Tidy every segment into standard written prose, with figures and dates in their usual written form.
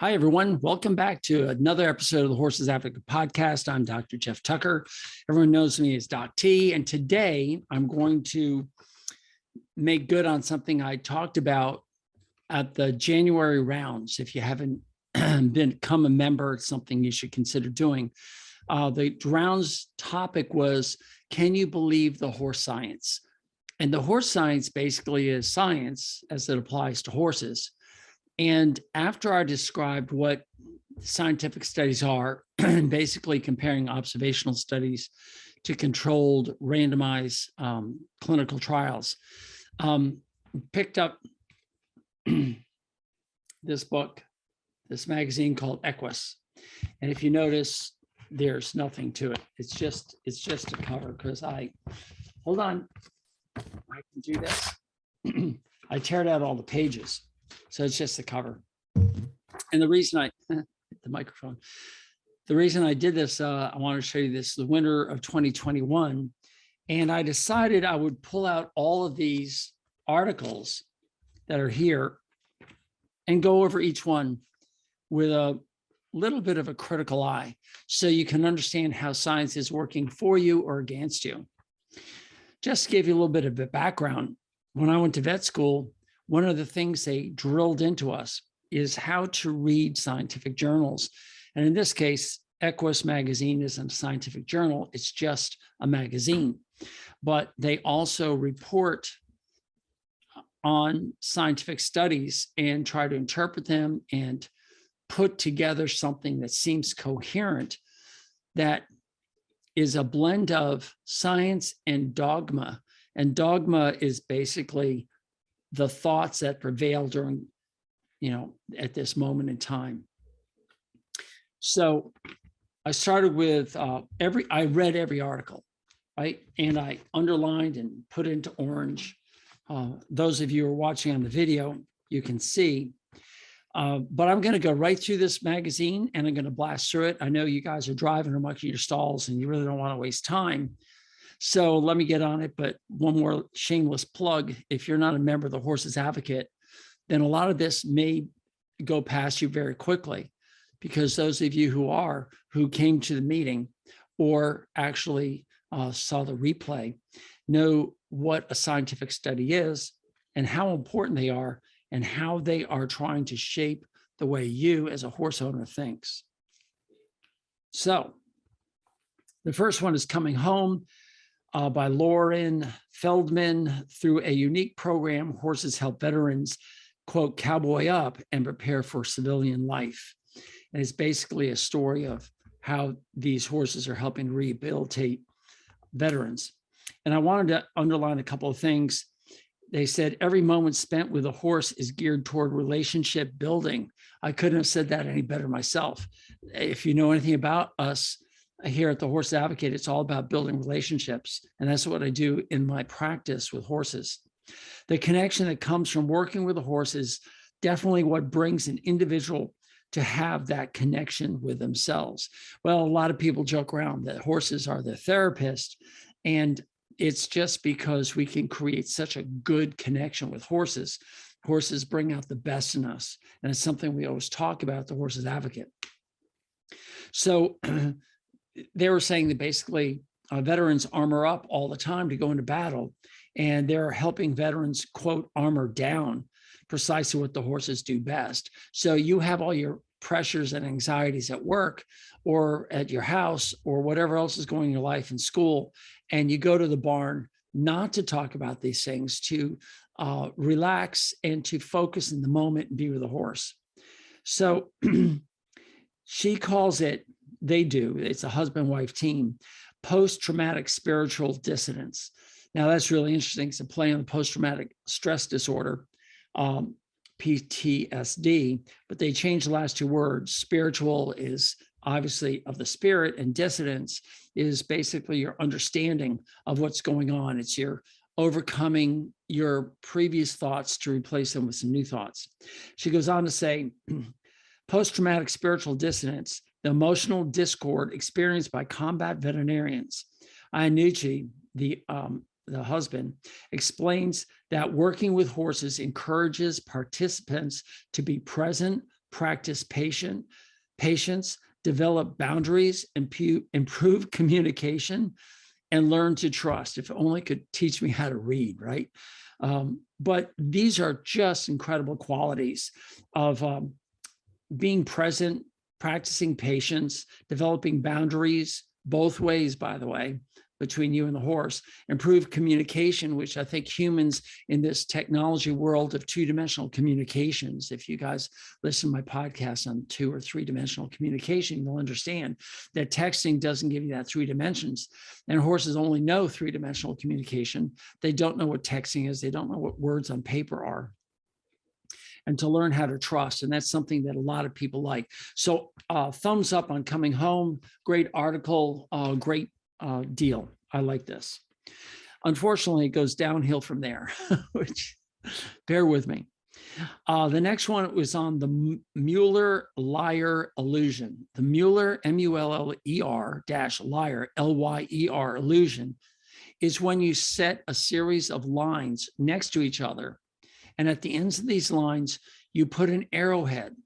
Hi, everyone. Welcome back to another episode of the Horses Advocate podcast. I'm Dr. Geoff Tucker. Everyone knows me as Doc T. And today I'm going to make good on something I talked about at the January rounds. If you haven't become a member, it's something you should consider doing. The rounds topic was, can you believe the horse science? And the horse science basically is science as it applies to horses. And after I described what scientific studies are, basically comparing observational studies to controlled randomized clinical trials, picked up this book, this magazine called Equine. And if you notice, there's nothing to it. It's just a cover because hold on, I can do this. I teared out all the pages. So it's just the cover. And the reason the reason I did this, I want to show you this, the winter of 2021. And I decided I would pull out all of these articles that are here and go over each one with a little bit of a critical eye so you can understand how science is working for you or against you. Just to give you a little bit of a background, when I went to vet school, one of the things they drilled into us is how to read scientific journals. And in this case, Equine magazine isn't a scientific journal, it's just a magazine. But they also report on scientific studies and try to interpret them and put together something that seems coherent, that is a blend of science and dogma. And dogma is basically the thoughts that prevail during, at this moment in time. So I started with I read every article, right? And I underlined and put into orange. Those of you who are watching on the video, you can see. But I'm going to go right through this magazine and I'm going to blast through it. I know you guys are driving or mucking your stalls and you really don't want to waste time. So let me get on it. But one more shameless plug. If you're not a member of the Horses Advocate, then a lot of this may go past you very quickly, because those of you who came to the meeting or actually saw the replay know what a scientific study is and how important they are and how they are trying to shape the way you as a horse owner thinks. So the first one is Coming Home. By Lauren Feldman. Through a unique program, horses help veterans, quote, cowboy up and prepare for civilian life. And it's basically a story of how these horses are helping rehabilitate veterans. And I wanted to underline a couple of things. They said every moment spent with a horse is geared toward relationship building. I couldn't have said that any better myself. If you know anything about us, here at the Horse Advocate, it's all about building relationships. And that's what I do in my practice with horses. The connection that comes from working with a horse is definitely what brings an individual to have that connection with themselves. Well, a lot of people joke around that horses are their therapist. And it's just because we can create such a good connection with horses. Horses bring out the best in us. And it's something we always talk about at the Horses Advocate. So they were saying that basically veterans armor up all the time to go into battle, and they're helping veterans, quote, armor down, precisely what the horses do best. So you have all your pressures and anxieties at work or at your house or whatever else is going in your life in school, and you go to the barn not to talk about these things, to relax and to focus in the moment and be with the horse. So she calls it, it's a husband-wife team, post-traumatic spiritual dissonance. Now that's really interesting. It's a play on the post-traumatic stress disorder, PTSD, but they changed the last two words. Spiritual is obviously of the spirit, and dissonance is basically your understanding of what's going on. It's your overcoming your previous thoughts to replace them with some new thoughts. She goes on to say, post-traumatic spiritual dissonance, the emotional discord experienced by combat veterinarians. Iannucci, the husband, explains that working with horses encourages participants to be present, practice patience, develop boundaries, improve communication, and learn to trust. If only could teach me how to read, right? But these are just incredible qualities of being present, practicing patience, developing boundaries, both ways, by the way, between you and the horse, improve communication, which I think humans in this technology world of two-dimensional communications, if you guys listen to my podcast on 2 or 3-dimensional communication, you'll understand that texting doesn't give you that 3 dimensions. And horses only know 3-dimensional communication. They don't know what texting is. They don't know what words on paper are. And to learn how to trust. And that's something that a lot of people like. So thumbs up on Coming Home. Great article, great deal. I like this. Unfortunately, it goes downhill from there, which bear with me. The next one was on the Mueller Lie Illusion. The Mueller, M-U-L-L-E-R -liar, L-Y-E-R illusion is when you set a series of lines next to each other. And at the ends of these lines, you put an arrowhead.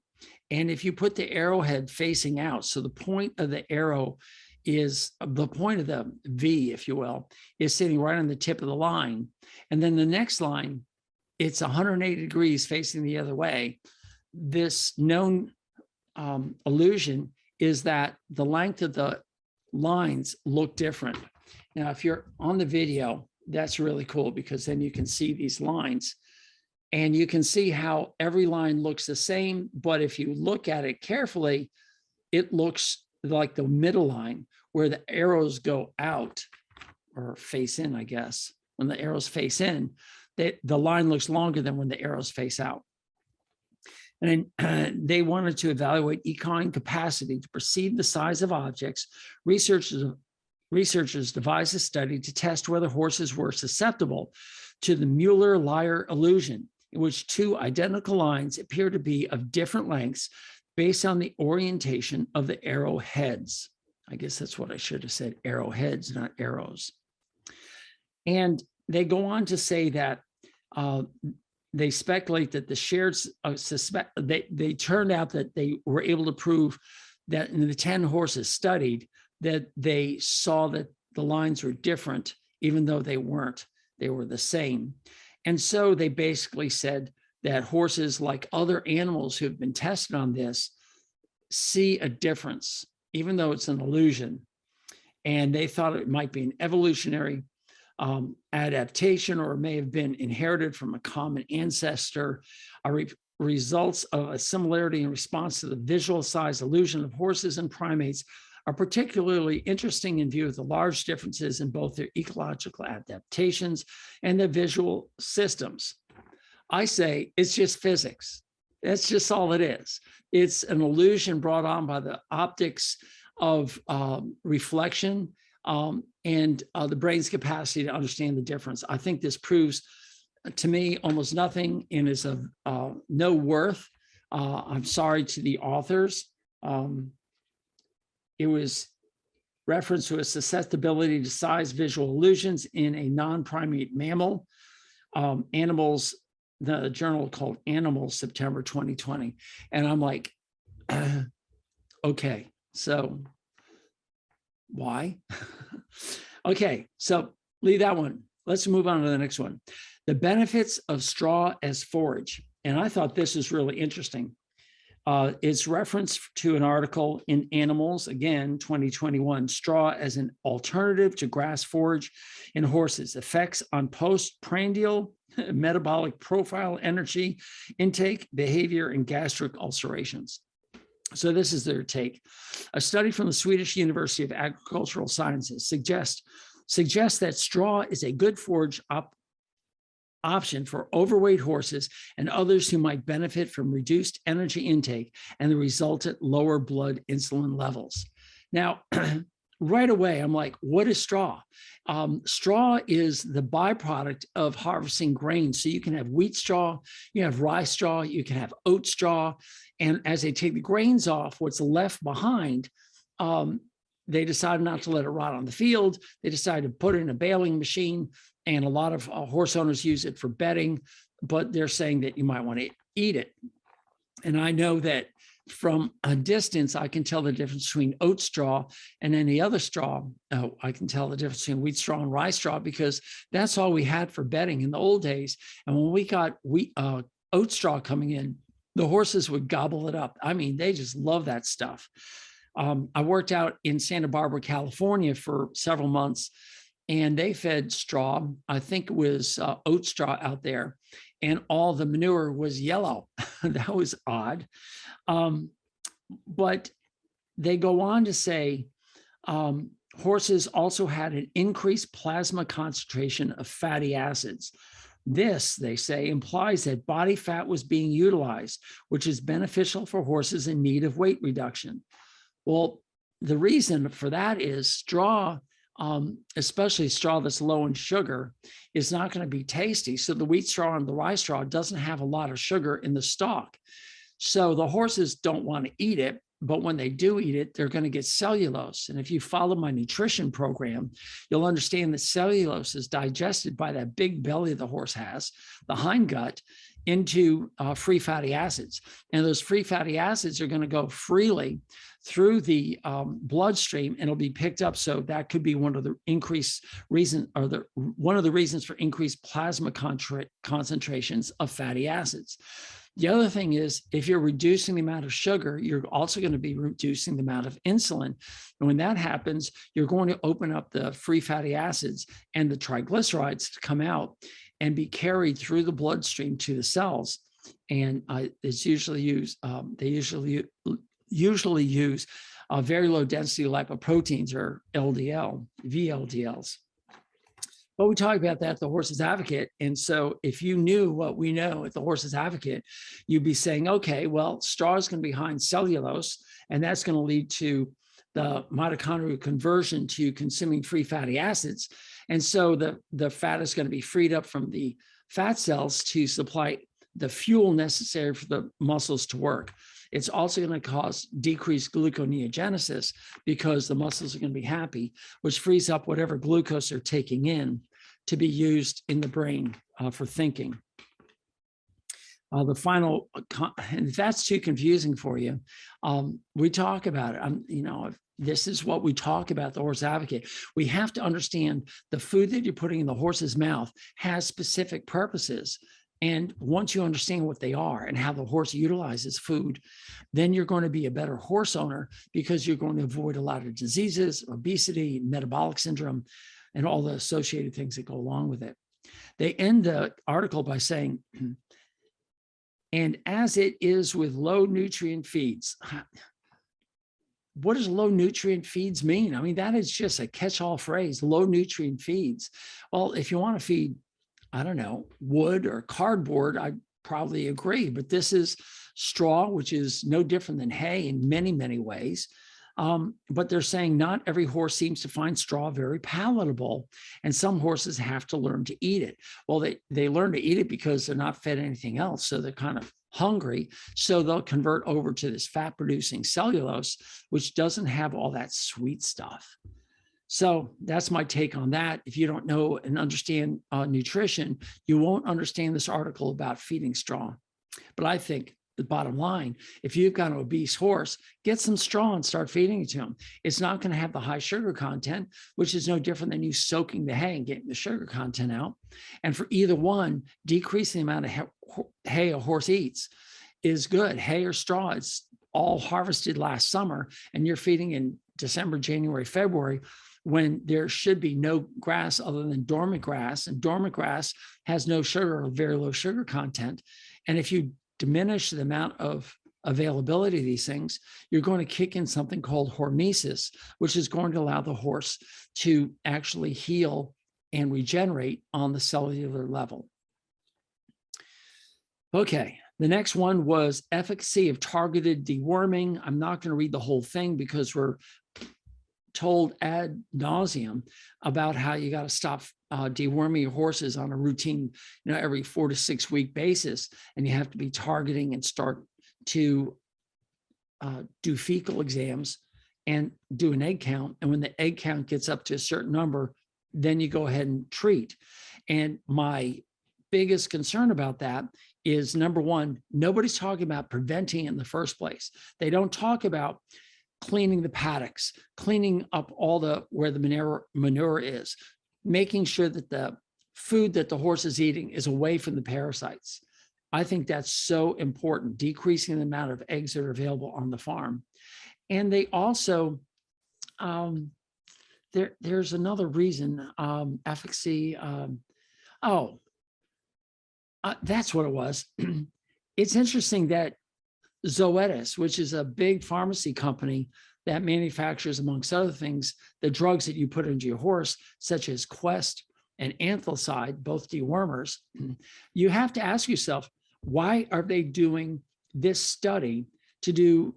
And if you put the arrowhead facing out, so the point of the arrow is the point of the V, if you will, is sitting right on the tip of the line. And then the next line, it's 180 degrees facing the other way. This known illusion is that the length of the lines look different. Now, if you're on the video, that's really cool because then you can see these lines and you can see how every line looks the same. But if you look at it carefully, it looks like the middle line where the arrows go out or face in, I guess. When the arrows face in, the line looks longer than when the arrows face out. And they wanted to evaluate equine capacity to perceive the size of objects. Researchers devised a study to test whether horses were susceptible to the Mueller Lie illusion, in which 2 identical lines appear to be of different lengths based on the orientation of the arrowheads. I guess that's what I should have said, arrowheads, not arrows. And they go on to say that they speculate that the shared they turned out that they were able to prove that in the 10 horses studied that they saw that the lines were different, even though they weren't, they were the same. And so they basically said that horses, like other animals who have been tested on this, see a difference, even though it's an illusion. And they thought it might be an evolutionary adaptation, or it may have been inherited from a common ancestor, results of a similarity in response to the visual size illusion of horses and primates are particularly interesting in view of the large differences in both their ecological adaptations and their visual systems. I say it's just physics. That's just all it is. It's an illusion brought on by the optics of reflection and the brain's capacity to understand the difference. I think this proves to me almost nothing and is of no worth. I'm sorry to the authors. It was reference to a susceptibility to size visual illusions in a non-primate mammal. Animals, the journal called Animals, September 2020. And I'm like, okay, so why? Okay, so leave that one. Let's move on to the next one. The benefits of straw as forage. And I thought this is really interesting. It's reference to an article in Animals, again, 2021, straw as an alternative to grass forage in horses, effects on postprandial metabolic profile, energy intake, behavior, and gastric ulcerations. So this is their take. A study from the Swedish University of Agricultural Sciences suggests that straw is a good forage option for overweight horses and others who might benefit from reduced energy intake and the resultant lower blood insulin levels. Now, right away, I'm like, what is straw? Straw is the byproduct of harvesting grain. So you can have wheat straw, you have rye straw, you can have oat straw. And as they take the grains off, what's left behind, they decide not to let it rot on the field. They decide to put it in a baling machine. And a lot of horse owners use it for bedding, but they're saying that you might want to eat it. And I know that from a distance, I can tell the difference between oat straw and any other straw. I can tell the difference between wheat straw and rye straw because that's all we had for bedding in the old days. And when we got oat straw coming in, the horses would gobble it up. I mean, they just love that stuff. I worked out in Santa Barbara, California for several months, and they fed straw. I think it was oat straw out there, and all the manure was yellow. That was odd. But they go on to say horses also had an increased plasma concentration of fatty acids. This, they say, implies that body fat was being utilized, which is beneficial for horses in need of weight reduction. Well, the reason for that is straw, especially straw that's low in sugar, is not going to be tasty. So the wheat straw and the rye straw doesn't have a lot of sugar in the stalk. So the horses don't want to eat it, but when they do eat it, they're going to get cellulose. And if you follow my nutrition program, you'll understand that cellulose is digested by that big belly the horse has, the hindgut, into free fatty acids. And those free fatty acids are going to go freely through the bloodstream and it'll be picked up. So that could be one of the one of the reasons for increased plasma concentrations of fatty acids. The other thing is, if you're reducing the amount of sugar, you're also going to be reducing the amount of insulin. And when that happens, you're going to open up the free fatty acids and the triglycerides to come out and be carried through the bloodstream to the cells. And it's usually used, they usually use very low density lipoproteins, or LDL, VLDLs. But we talk about that at the Horse's Advocate. And so if you knew what we know at the Horse's Advocate, you'd be saying, okay, well, straw is going to be high in cellulose, and that's going to lead to the mitochondrial conversion to consuming free fatty acids. And so the fat is going to be freed up from the fat cells to supply the fuel necessary for the muscles to work. It's also going to cause decreased gluconeogenesis because the muscles are going to be happy, which frees up whatever glucose they're taking in to be used in the brain for thinking. The final, and if that's too confusing for you, we talk about it. This is what we talk about the Horse Advocate. We have to understand the food that you're putting in the horse's mouth has specific purposes. And once you understand what they are and how the horse utilizes food, then you're going to be a better horse owner because you're going to avoid a lot of diseases, obesity, metabolic syndrome, and all the associated things that go along with it. They end the article by saying, and as it is with low nutrient feeds. What does low nutrient feeds mean? I mean, that is just a catch-all phrase, low nutrient feeds. Well, if you want to feed, I don't know, wood or cardboard, I probably agree, but this is straw, which is no different than hay in many, many ways. But they're saying not every horse seems to find straw very palatable, and some horses have to learn to eat it. Well, they learn to eat it because they're not fed anything else, so they're kind of hungry, so they'll convert over to this fat-producing cellulose, which doesn't have all that sweet stuff. So that's my take on that. If you don't know and understand nutrition, you won't understand this article about feeding straw. But I think the bottom line, if you've got an obese horse, get some straw and start feeding it to him. It's not going to have the high sugar content, which is no different than you soaking the hay and getting the sugar content out. And for either one, decreasing the amount of hay a horse eats is good. Hay or straw, it's all harvested last summer, and you're feeding in December, January, February, when there should be no grass other than dormant grass, and dormant grass has no sugar or very low sugar content. And if you diminish the amount of availability of these things, you're going to kick in something called hormesis, which is going to allow the horse to actually heal and regenerate on the cellular level. Okay, the next one was efficacy of targeted deworming. I'm not going to read the whole thing because we're told ad nauseum about how you got to stop deworming your horses on a routine, every 4 to 6 week basis, and you have to be targeting and start to do fecal exams and do an egg count. And when the egg count gets up to a certain number, then you go ahead and treat. And my biggest concern about that is, number one, nobody's talking about preventing it in the first place. They don't talk about cleaning the paddocks, cleaning up all where the manure is, making sure that the food that the horse is eating is away from the parasites. I think that's so important, decreasing the amount of eggs that are available on the farm. And they also, there's another reason, efficacy. That's what it was. It's interesting that Zoetis, which is a big pharmacy company that manufactures, amongst other things, the drugs that you put into your horse, such as Quest and Anthilcide, both dewormers, you have to ask yourself, why are they doing this study to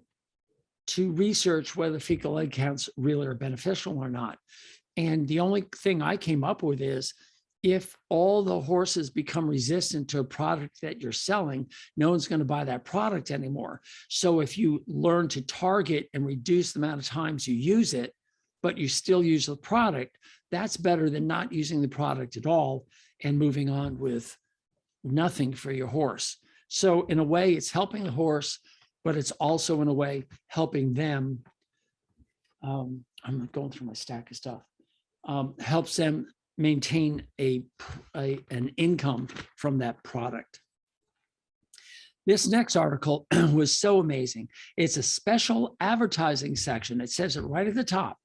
research whether fecal egg counts really are beneficial or not? And the only thing I came up with is, if all the horses become resistant to a product that you're selling, no one's going to buy that product anymore. So if you learn to target and reduce the amount of times you use it, but you still use the product, that's better than not using the product at all and moving on with nothing for your horse. So in a way, it's helping the horse, but it's also in a way helping them. I'm going through my stack of stuff. Helps them maintain an income from that product. This next article was so amazing. It's a special advertising section. It says it right at the top.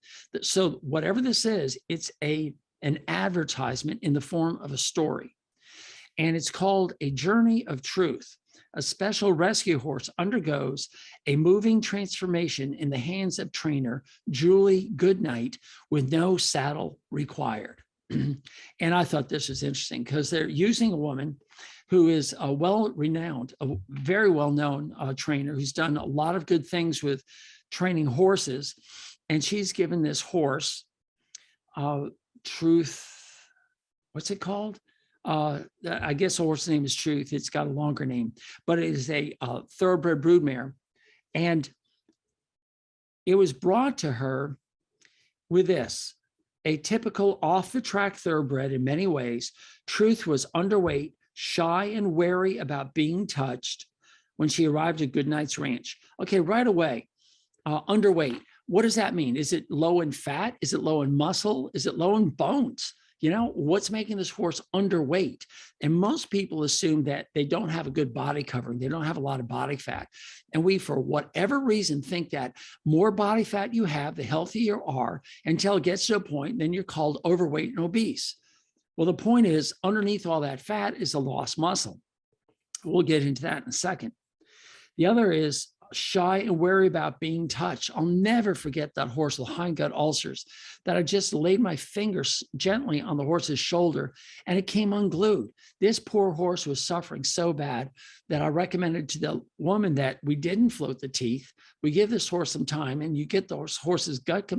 So whatever this is, it's an advertisement in the form of a story. And it's called A Journey of Truth. A special rescue horse undergoes a moving transformation in the hands of trainer Julie Goodnight with no saddle required. And I thought this was interesting because they're using a woman who is a well-renowned, a very well-known trainer who's done a lot of good things with training horses. And she's given this horse, Truth, what's it called? I guess the horse's name is Truth. It's got a longer name, but it is a thoroughbred broodmare. And it was brought to her with this. A typical off-the-track thoroughbred in many ways, Truth was underweight, shy and wary about being touched when she arrived at Goodnight's ranch. Okay, right away, underweight. What does that mean? Is it low in fat? Is it low in muscle? Is it low in bones? You know, what's making this horse underweight? And most people assume that they don't have a good body covering. They don't have a lot of body fat. And we, for whatever reason, think that more body fat you have, the healthier you are, until it gets to a point, then you're called overweight and obese. Well, the point is, underneath all that fat is a lost muscle. We'll get into that in a second. The other is shy and wary about being touched. I'll never forget that horse with hindgut ulcers, that I just laid my fingers gently on the horse's shoulder and it came unglued. This poor horse was suffering so bad that I recommended to the woman that we didn't float the teeth. We give this horse some time and you get the horse's gut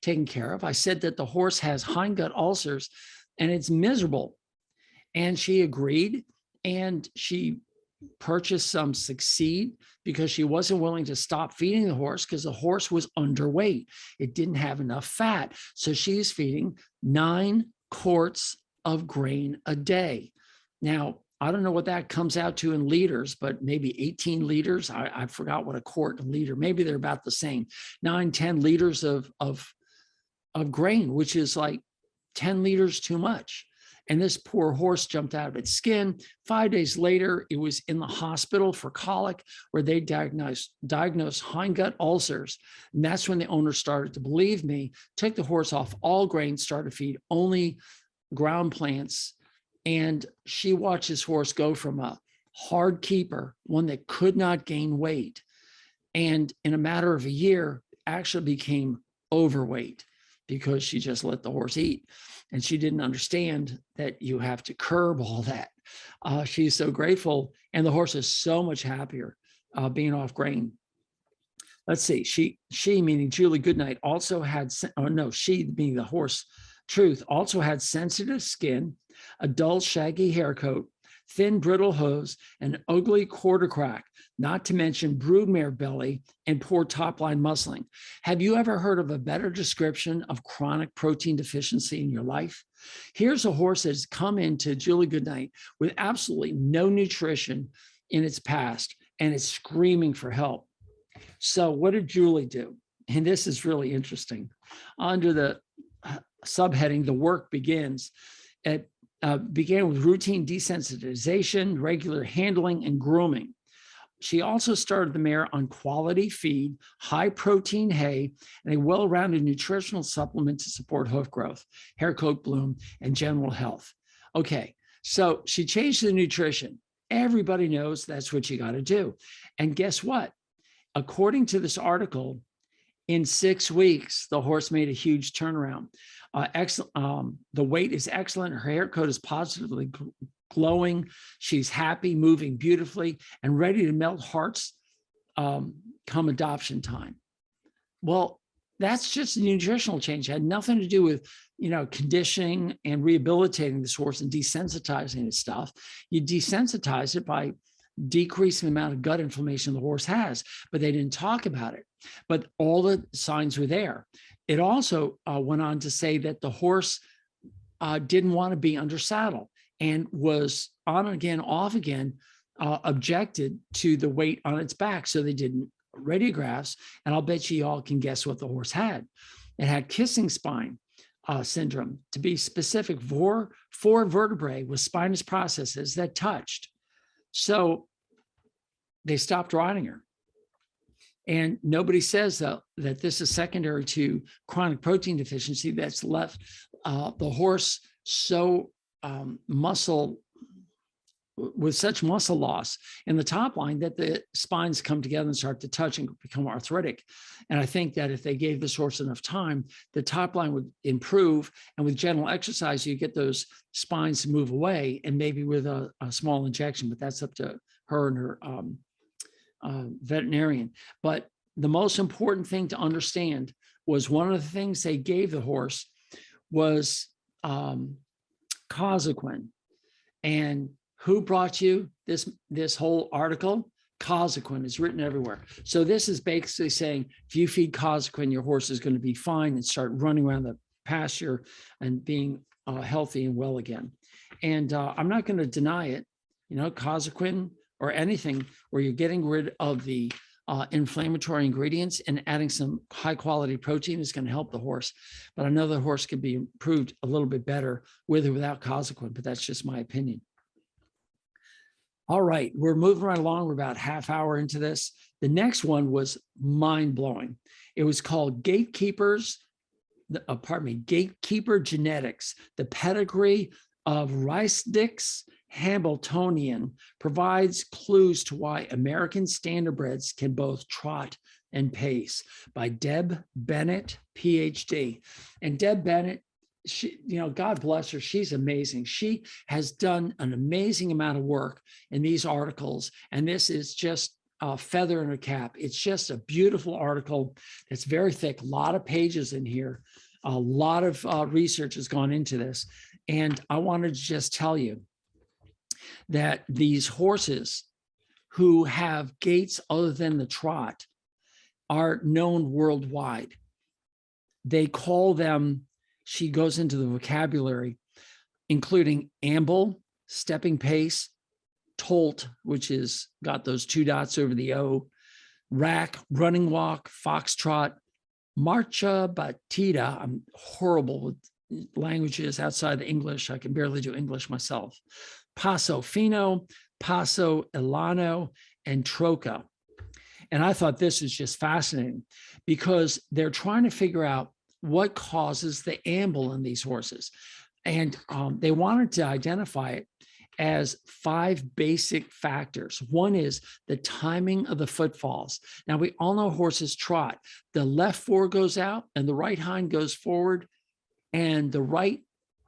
taken care of. I said that the horse has hindgut ulcers and it's miserable. And she agreed, and she purchased some Succeed because she wasn't willing to stop feeding the horse because the horse was underweight. It didn't have enough fat. So she's feeding 9 quarts of grain a day. Now, I don't know what that comes out to in liters, but maybe 18 liters. I forgot what a quart and liter. Maybe they're about the same. 9, 10 liters of grain, which is like 10 liters too much. And this poor horse jumped out of its skin. 5 days later, it was in the hospital for colic, where they diagnosed hindgut ulcers. And that's when the owner started to believe me, took the horse off all grain, started to feed only ground plants. And she watched this horse go from a hard keeper, one that could not gain weight, and in a matter of a year, actually became overweight because she just let the horse eat. And she didn't understand that you have to curb all that. She's so grateful. And the horse is so much happier being off grain. Let's see. She meaning Julie Goodnight, also had, she being the horse, Truth, also had sensitive skin, a dull, shaggy hair coat, thin, brittle hooves, and ugly quarter crack, not to mention broodmare belly and poor top-line muscling. Have you ever heard of a better description of chronic protein deficiency in your life? Here's a horse that's come into Julie Goodnight with absolutely no nutrition in its past, and it's screaming for help. So what did Julie do? And this is really interesting. Under the subheading, the work begins. It began with routine desensitization, regular handling, and grooming. She also started the mare on quality feed, high protein hay, and a well-rounded nutritional supplement to support hoof growth, hair coat bloom, and general health. Okay, so she changed the nutrition. Everybody knows that's what you got to do. And guess what? According to this article, in 6 weeks, the horse made a huge turnaround. The weight is excellent. Her hair coat is positively glowing. She's happy, moving beautifully, and ready to melt hearts come adoption time. Well, that's just a nutritional change. It had nothing to do with, conditioning and rehabilitating this horse and desensitizing its stuff. You desensitize it by decreasing the amount of gut inflammation the horse has, but they didn't talk about it. But all the signs were there. It also went on to say that the horse didn't want to be under saddle and was on again, off again, objected to the weight on its back. So they did radiographs, and I'll bet you all can guess what the horse had. It had kissing spine syndrome. To be specific, four vertebrae with spinous processes that touched. So they stopped riding her. And nobody says that this is secondary to chronic protein deficiency that's left the horse so with such muscle loss in the top line that the spines come together and start to touch and become arthritic. And I think that if they gave this horse enough time, the top line would improve. And with gentle exercise, you get those spines to move away, and maybe with a small injection, but that's up to her and her veterinarian. But the most important thing to understand was one of the things they gave the horse was Cosequin. And who brought you this whole article? Cosequin is written everywhere. So this is basically saying, if you feed Cosequin, your horse is going to be fine and start running around the pasture and being healthy and well again. And I'm not going to deny it. Cosequin or anything where you're getting rid of the inflammatory ingredients and adding some high quality protein is going to help the horse. But I know the horse could be improved a little bit better with or without Cosequin, but that's just my opinion. All right, we're moving right along. We're about half hour into this. The next one was mind blowing. It was called Gatekeepers, Gatekeeper Genetics, the pedigree of Rice-Dix Hambletonian provides clues to why American standardbreds can both trot and pace, by Deb Bennett, PhD. And Deb Bennett, she, God bless her, she's amazing. She has done an amazing amount of work in these articles, and this is just a feather in her cap. It's just a beautiful article that's very thick, a lot of pages in here. A lot of research has gone into this. And I wanted to just tell you that these horses who have gaits other than the trot are known worldwide. They call them, she goes into the vocabulary, including amble, stepping pace, tolt, which is got those 2 dots over the O, rack, running walk, foxtrot, marcha batida. I'm horrible with languages outside of English. I can barely do English myself. Passo fino, passo elano, and troca. And I thought this is just fascinating because they're trying to figure out what causes the amble in these horses. And they wanted to identify it as 5 basic factors. One is the timing of the footfalls. Now, we all know horses trot. The left fore goes out and the right hind goes forward, and the right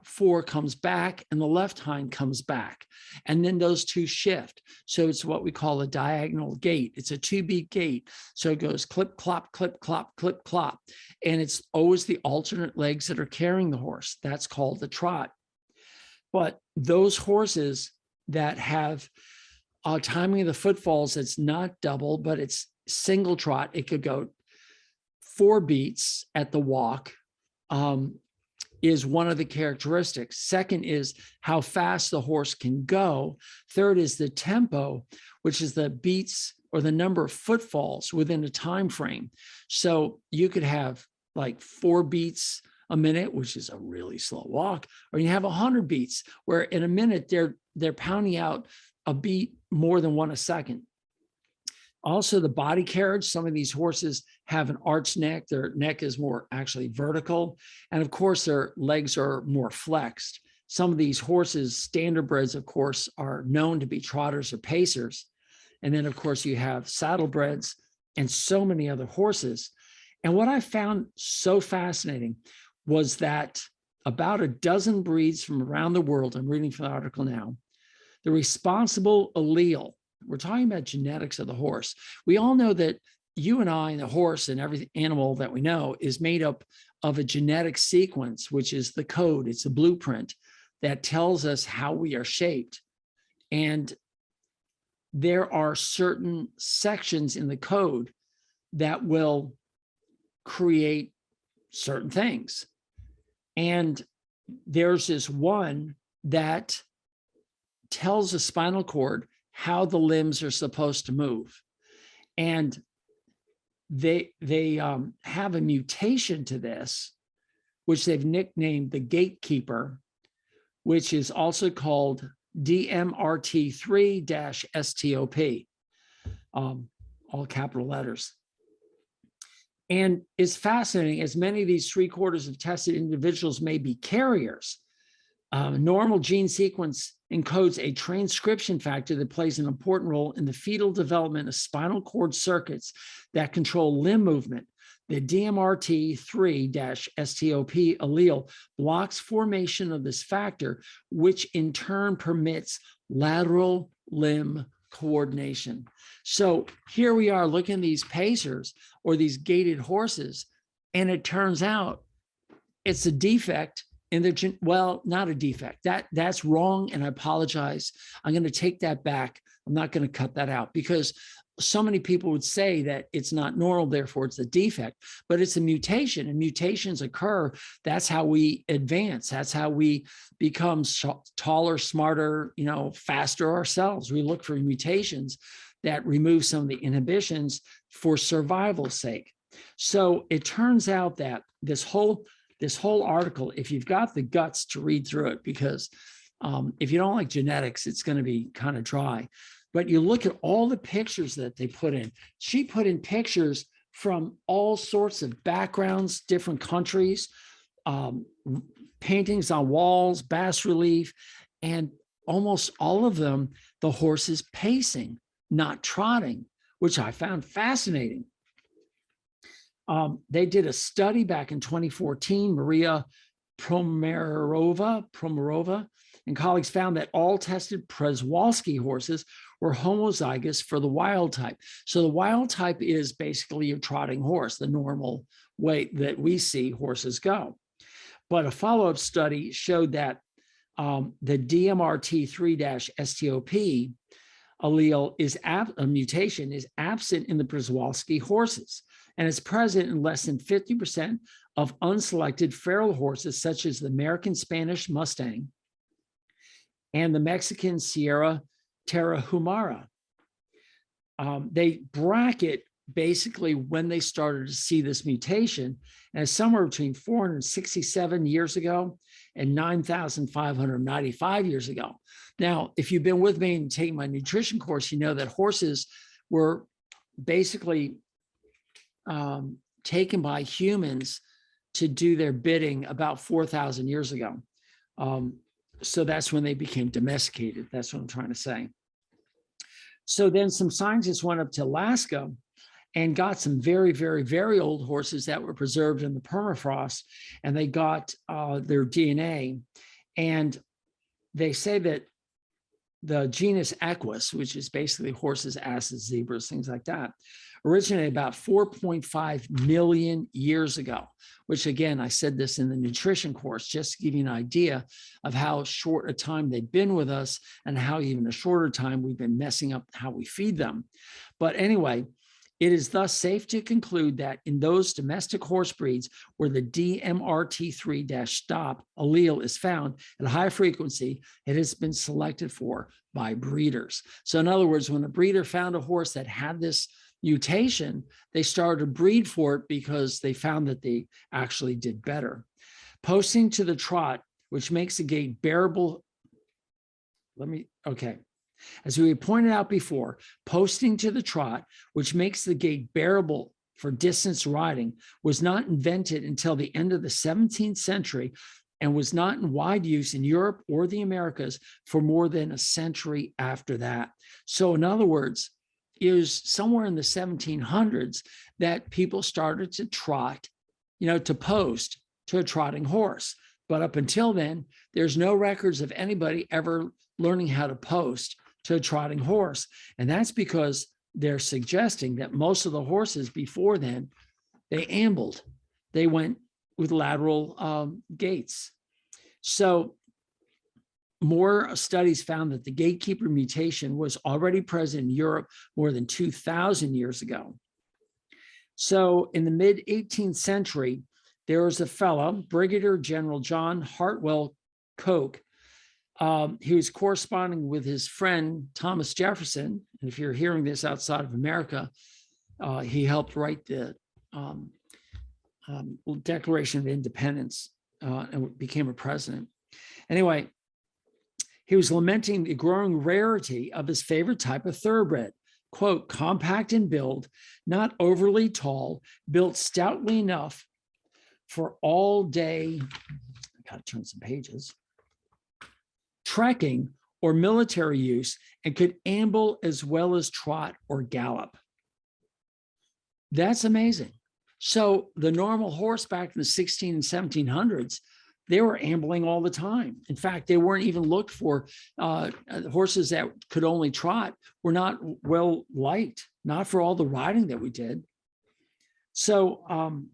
fore comes back and the left hind comes back. And then those two shift. So it's what we call a diagonal gait. It's a 2-beat gait. So it goes clip, clop, clip, clop, clip, clop. And it's always the alternate legs that are carrying the horse. That's called the trot. But those horses that have timing of the footfalls, it's not double, but it's single trot. It could go 4 beats at the walk. is one of the characteristics. Second is how fast the horse can go. Third is the tempo, which is the beats or the number of footfalls within a time frame. So you could have like 4 beats a minute, which is a really slow walk, or you have 100 beats where in a minute they're pounding out a beat more than 1 a second. Also, the body carriage. Some of these horses have an arched neck. Their neck is more actually vertical. And of course, their legs are more flexed. Some of these horses, standardbreds, of course, are known to be trotters or pacers. And then, of course, you have saddlebreds and so many other horses. And what I found so fascinating was that about a dozen breeds from around the world, I'm reading from the article now, the responsible allele, we're talking about genetics of the horse. We all know that you and I and the horse and every animal that we know is made up of a genetic sequence, which is the code. It's a blueprint that tells us how we are shaped. And there are certain sections in the code that will create certain things. And there's this one that tells the spinal cord how the limbs are supposed to move. And they have a mutation to this, which they've nicknamed the gatekeeper, which is also called DMRT3-STOP, all capital letters. And it's fascinating, as many of these 3/4 of tested individuals may be carriers. Normal gene sequence encodes a transcription factor that plays an important role in the fetal development of spinal cord circuits that control limb movement. The DMRT3-STOP allele blocks formation of this factor, which in turn permits lateral limb coordination. So here we are looking at these pacers or these gaited horses, and it turns out it's a defect in the, well, not a defect. That's wrong, and I apologize. I'm going to take that back. I'm not going to cut that out, because so many people would say that it's not normal, therefore it's a defect, but it's a mutation, and mutations occur. That's how we advance. That's how we become taller, smarter, faster ourselves. We look for mutations that remove some of the inhibitions for survival's sake. So it turns out that this whole article, if you've got the guts to read through it, because if you don't like genetics, it's going to be kind of dry. But you look at all the pictures that they put in. She put in pictures from all sorts of backgrounds, different countries, paintings on walls, bas relief, and almost all of them, the horses pacing, not trotting, which I found fascinating. They did a study back in 2014, Maria Promerova and colleagues found that all tested Przewalski horses were homozygous for the wild type. So the wild type is basically a trotting horse, the normal way that we see horses go. But a follow-up study showed that the DMRT3-STOP allele is a mutation is absent in the Przewalski horses, and it's present in less than 50% of unselected feral horses, such as the American Spanish Mustang and the Mexican Sierra Tarahumara. They bracket basically when they started to see this mutation as somewhere between 467 years ago and 9,595 years ago. Now, if you've been with me and taking my nutrition course, you know that horses were basically taken by humans to do their bidding about 4,000 years ago. So that's when they became domesticated. That's what I'm trying to say. So then some scientists went up to Alaska and got some very, very, very old horses that were preserved in the permafrost, and they got their DNA. And they say that the genus Equus, which is basically horses, asses, zebras, things like that, originated about 4.5 million years ago, which again, I said this in the nutrition course, just to give you an idea of how short a time they've been with us and how even a shorter time we've been messing up how we feed them. But anyway, It is thus safe to conclude that in those domestic horse breeds where the DMRT3-stop allele is found at a high frequency, it has been selected for by breeders. So in other words, when a breeder found a horse that had this mutation, they started to breed for it because they found that they actually did better. Posting to the trot, which makes the gait bearable. As we pointed out before, posting to the trot, which makes the gait bearable for distance riding, was not invented until the end of the 17th century and was not in wide use in Europe or the Americas for more than a century after that. So in other words, it was somewhere in the 1700s that people started to trot, to post to a trotting horse. But up until then, there's no records of anybody ever learning how to post to a trotting horse. And that's because they're suggesting that most of the horses before then, they ambled. They went with lateral gaits. So more studies found that the gatekeeper mutation was already present in Europe more than 2,000 years ago. So in the mid-18th century, there was a fellow, Brigadier General John Hartwell Coke. He was corresponding with his friend Thomas Jefferson. And if you're hearing this outside of America, he helped write the Declaration of Independence and became a president. Anyway, he was lamenting the growing rarity of his favorite type of thoroughbred, quote, compact in build, not overly tall, built stoutly enough for all day, I gotta turn some pages, trekking or military use, and could amble as well as trot or gallop. That's amazing. So the normal horse back in the 16 and 1700s, they were ambling all the time. In fact, they weren't even looked for. Horses that could only trot were not well liked, not for all the riding that we did. So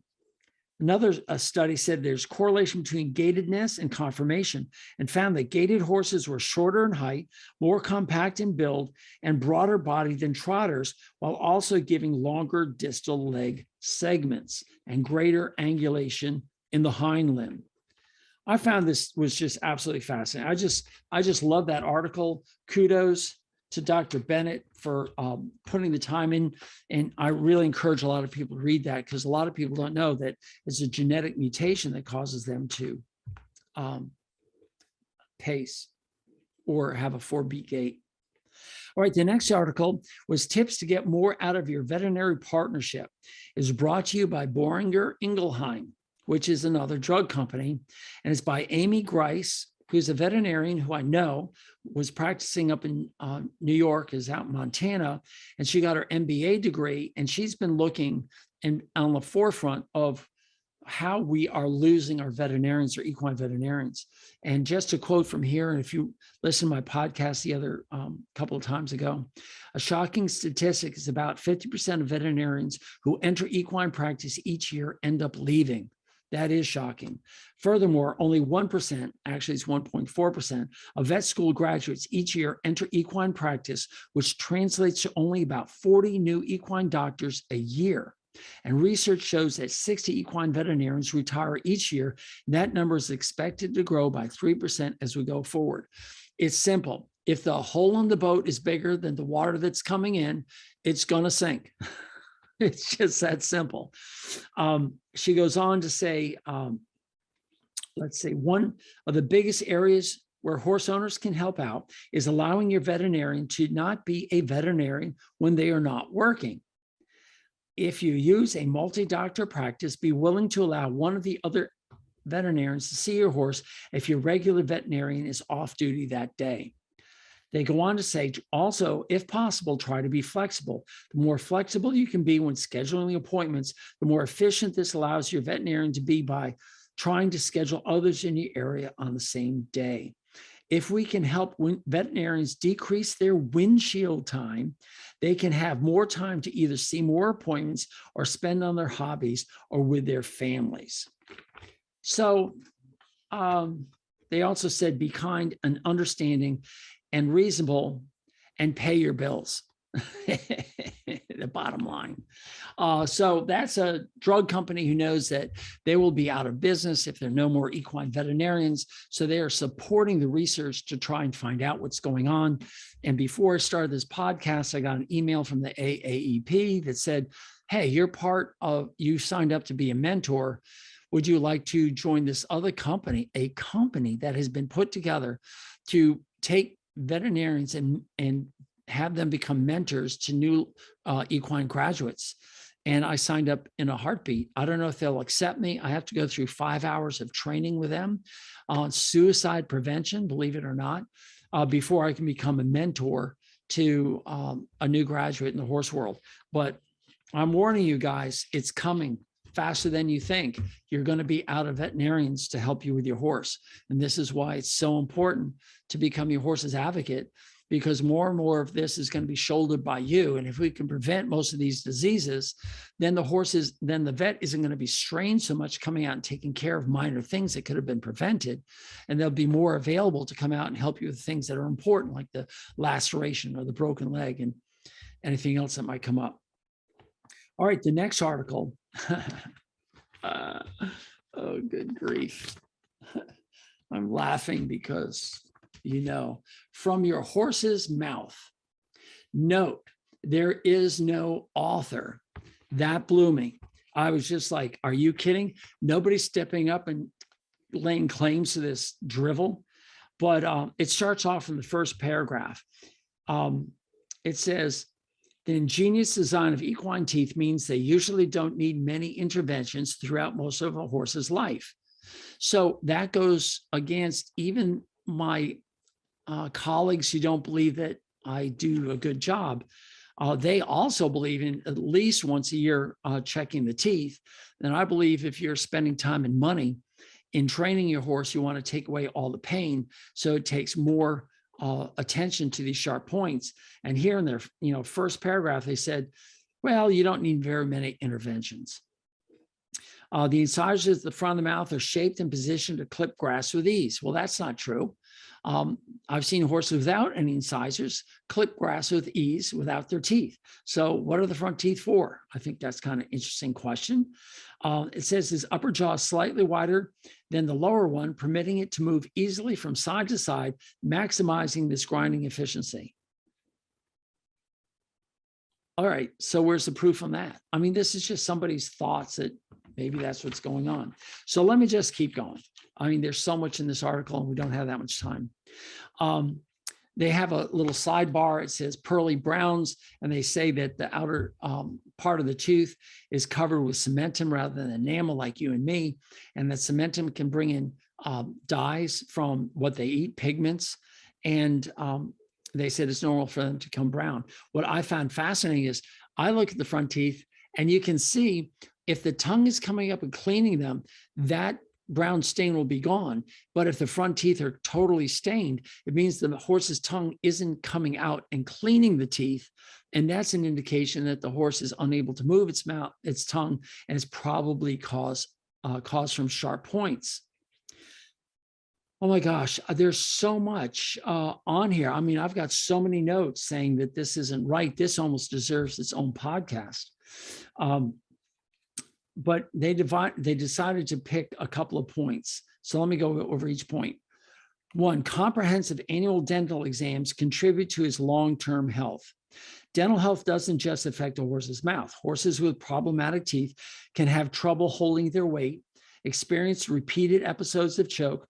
another study said there's correlation between gaitedness and conformation, and found that gaited horses were shorter in height, more compact in build, and broader bodied than trotters, while also giving longer distal leg segments and greater angulation in the hind limb. I found this was just absolutely fascinating. I just love that article. Kudos to Dr. Bennett for putting the time in. And I really encourage a lot of people to read that, because a lot of people don't know that it's a genetic mutation that causes them to pace or have a 4-beat gait. All right, the next article was tips to get more out of your veterinary partnership. It is brought to you by Boehringer Ingelheim, which is another drug company. And it's by Amy Grice, who's a veterinarian who I know was practicing up in New York, is out in Montana, and she got her MBA degree, and she's been looking on the forefront of how we are losing our veterinarians or equine veterinarians. And just to quote from here, and if you listen to my podcast the other couple of times ago, a shocking statistic is about 50% of veterinarians who enter equine practice each year end up leaving. That is shocking. Furthermore, only 1%, actually it's 1.4%, of vet school graduates each year enter equine practice, which translates to only about 40 new equine doctors a year. And research shows that 60 equine veterinarians retire each year. And that number is expected to grow by 3% as we go forward. It's simple. If the hole in the boat is bigger than the water that's coming in, it's going to sink. It's just that simple. She goes on to say, let's say one of the biggest areas where horse owners can help out is allowing your veterinarian to not be a veterinarian when they are not working. If you use a multi-doctor practice, be willing to allow one of the other veterinarians to see your horse if your regular veterinarian is off duty that day. They go on to say, also, if possible, try to be flexible. The more flexible you can be when scheduling appointments, the more efficient this allows your veterinarian to be by trying to schedule others in your area on the same day. If we can help veterinarians decrease their windshield time, they can have more time to either see more appointments or spend on their hobbies or with their families. So they also said, be kind and understanding and reasonable and pay your bills. the bottom line. So that's a drug company who knows that they will be out of business if there are no more equine veterinarians. So they are supporting the research to try and find out what's going on. And before I started this podcast, I got an email from the AAEP that said, hey, you signed up to be a mentor. Would you like to join this other company, a company that has been put together to take veterinarians and have them become mentors to new equine graduates? And I signed up in a heartbeat. I don't know if they'll accept me. I have to go through 5 hours of training with them on suicide prevention, believe it or not, before I can become a mentor to a new graduate in the horse world. But I'm warning you guys, it's coming faster than you think. You're going to be out of veterinarians to help you with your horse. And this is why it's so important to become your horse's advocate, because more and more of this is going to be shouldered by you. And if we can prevent most of these diseases, then the vet isn't going to be strained so much coming out and taking care of minor things that could have been prevented. And they'll be more available to come out and help you with things that are important, like the laceration or the broken leg and anything else that might come up. All right, the next article. Oh, good grief. I'm laughing because, from your horse's mouth. Note, there is no author. That blew me. I was just like, are you kidding? Nobody's stepping up and laying claims to this drivel. But it starts off in the first paragraph. It says, the ingenious design of equine teeth means they usually don't need many interventions throughout most of a horse's life. So that goes against even my colleagues who don't believe that I do a good job. They also believe in at least once a year checking the teeth. And I believe if you're spending time and money in training your horse, you want to take away all the pain. So it takes more attention to these sharp points. And here in their first paragraph, they said, well, you don't need very many interventions. The incisors at the front of the mouth are shaped and positioned to clip grass with ease. Well, that's not true. I've seen horses without any incisors clip grass with ease without their teeth. So what are the front teeth for? I think that's kind of an interesting question. It says his upper jaw is slightly wider than the lower one, permitting it to move easily from side to side, maximizing this grinding efficiency. All right, so where's the proof on that? I mean, this is just somebody's thoughts that maybe that's what's going on. So let me just keep going. I mean, there's so much in this article and we don't have that much time. They have a little sidebar. It says pearly browns, and they say that the outer part of the tooth is covered with cementum rather than enamel like you and me. And that cementum can bring in dyes from what they eat, pigments. And they said it's normal for them to come brown. What I found fascinating is I look at the front teeth and you can see if the tongue is coming up and cleaning them, that brown stain will be gone. But if the front teeth are totally stained, it means the horse's tongue isn't coming out and cleaning the teeth. And that's an indication that the horse is unable to move its mouth, its tongue, and it's probably caused from sharp points. Oh my gosh, there's so much on here. I mean, I've got so many notes saying that this isn't right. This almost deserves its own podcast. But they decided to pick a couple of points. So let me go over each point. One, comprehensive annual dental exams contribute to his long-term health. Dental health doesn't just affect a horse's mouth. Horses with problematic teeth can have trouble holding their weight, experience repeated episodes of choke,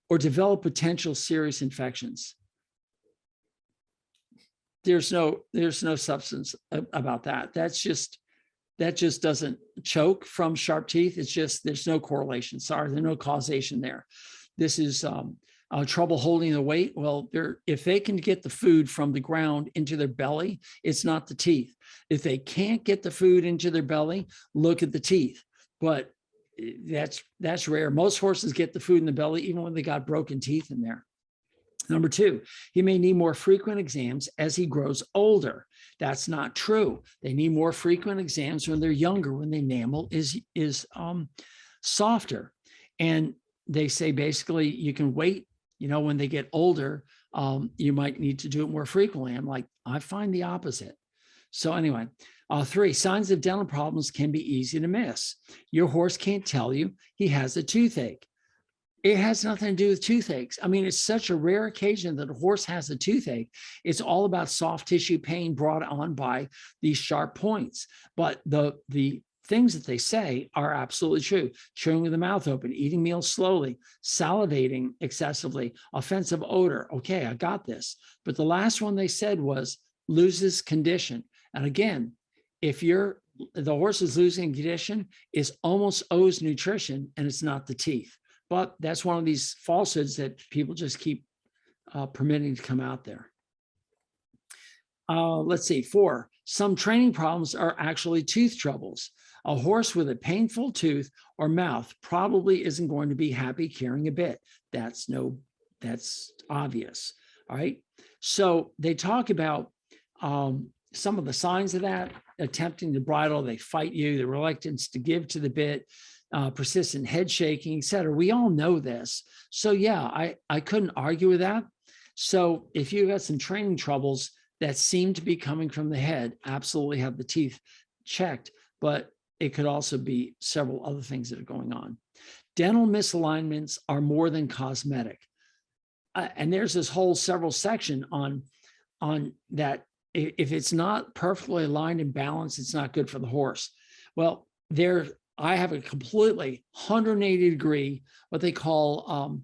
or develop potential serious infections. There's no substance about that. That just doesn't choke from sharp teeth. It's just, there's no correlation. Sorry, there's no causation there. This is trouble holding the weight. Well, if they can get the food from the ground into their belly, it's not the teeth. If they can't get the food into their belly, look at the teeth. But that's rare. Most horses get the food in the belly, even when they got broken teeth in there. Number two, he may need more frequent exams as he grows older. That's not true. They need more frequent exams when they're younger, when the enamel is softer. And they say basically you can wait, when they get older, you might need to do it more frequently. I'm like, I find the opposite. So anyway, 3, signs of dental problems can be easy to miss. Your horse can't tell you he has a toothache. It has nothing to do with toothaches. I mean, it's such a rare occasion that a horse has a toothache. It's all about soft tissue pain brought on by these sharp points. But the things that they say are absolutely true. Chewing with the mouth open, eating meals slowly, salivating excessively, offensive odor. Okay, I got this. But the last one they said was loses condition. And again, if the horse is losing condition, it's almost owes nutrition, and it's not the teeth. But that's one of these falsehoods that people just keep permitting to come out there. Let's see, 4, some training problems are actually tooth troubles. A horse with a painful tooth or mouth probably isn't going to be happy carrying a bit. That's obvious. All right. So they talk about some of the signs of that: attempting to bridle, they fight you, the reluctance to give to the bit, persistent head shaking, et cetera. We all know this. So yeah, I couldn't argue with that. So if you got some training troubles that seem to be coming from the head, absolutely have the teeth checked, but it could also be several other things that are going on. Dental misalignments are more than cosmetic. And there's this whole several section on that. If it's not perfectly aligned and balanced, it's not good for the horse. Well, I have a completely 180 degree, what they call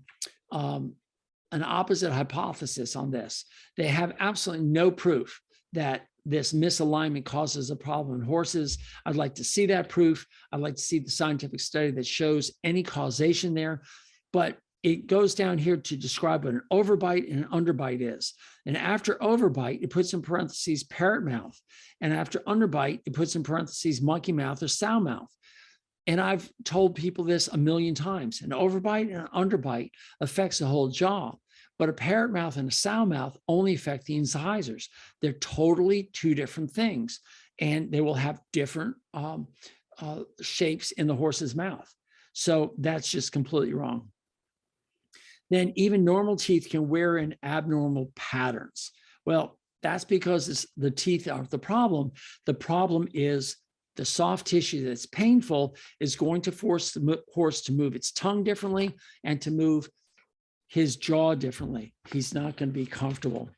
an opposite hypothesis on this. They have absolutely no proof that this misalignment causes a problem in horses. I'd like to see that proof. I'd like to see the scientific study that shows any causation there. But it goes down here to describe what an overbite and an underbite is. And after overbite, it puts in parentheses parrot mouth. And after underbite, it puts in parentheses monkey mouth or sow mouth. And I've told people this a million times. An overbite and an underbite affects the whole jaw, but a parrot mouth and a sow mouth only affect the incisors. They're totally two different things, and they will have different shapes in the horse's mouth. So that's just completely wrong. Then even normal teeth can wear in abnormal patterns. Well, that's because the teeth aren't the problem. The problem is the soft tissue that's painful is going to force the horse to move its tongue differently and to move his jaw differently. He's not going to be comfortable.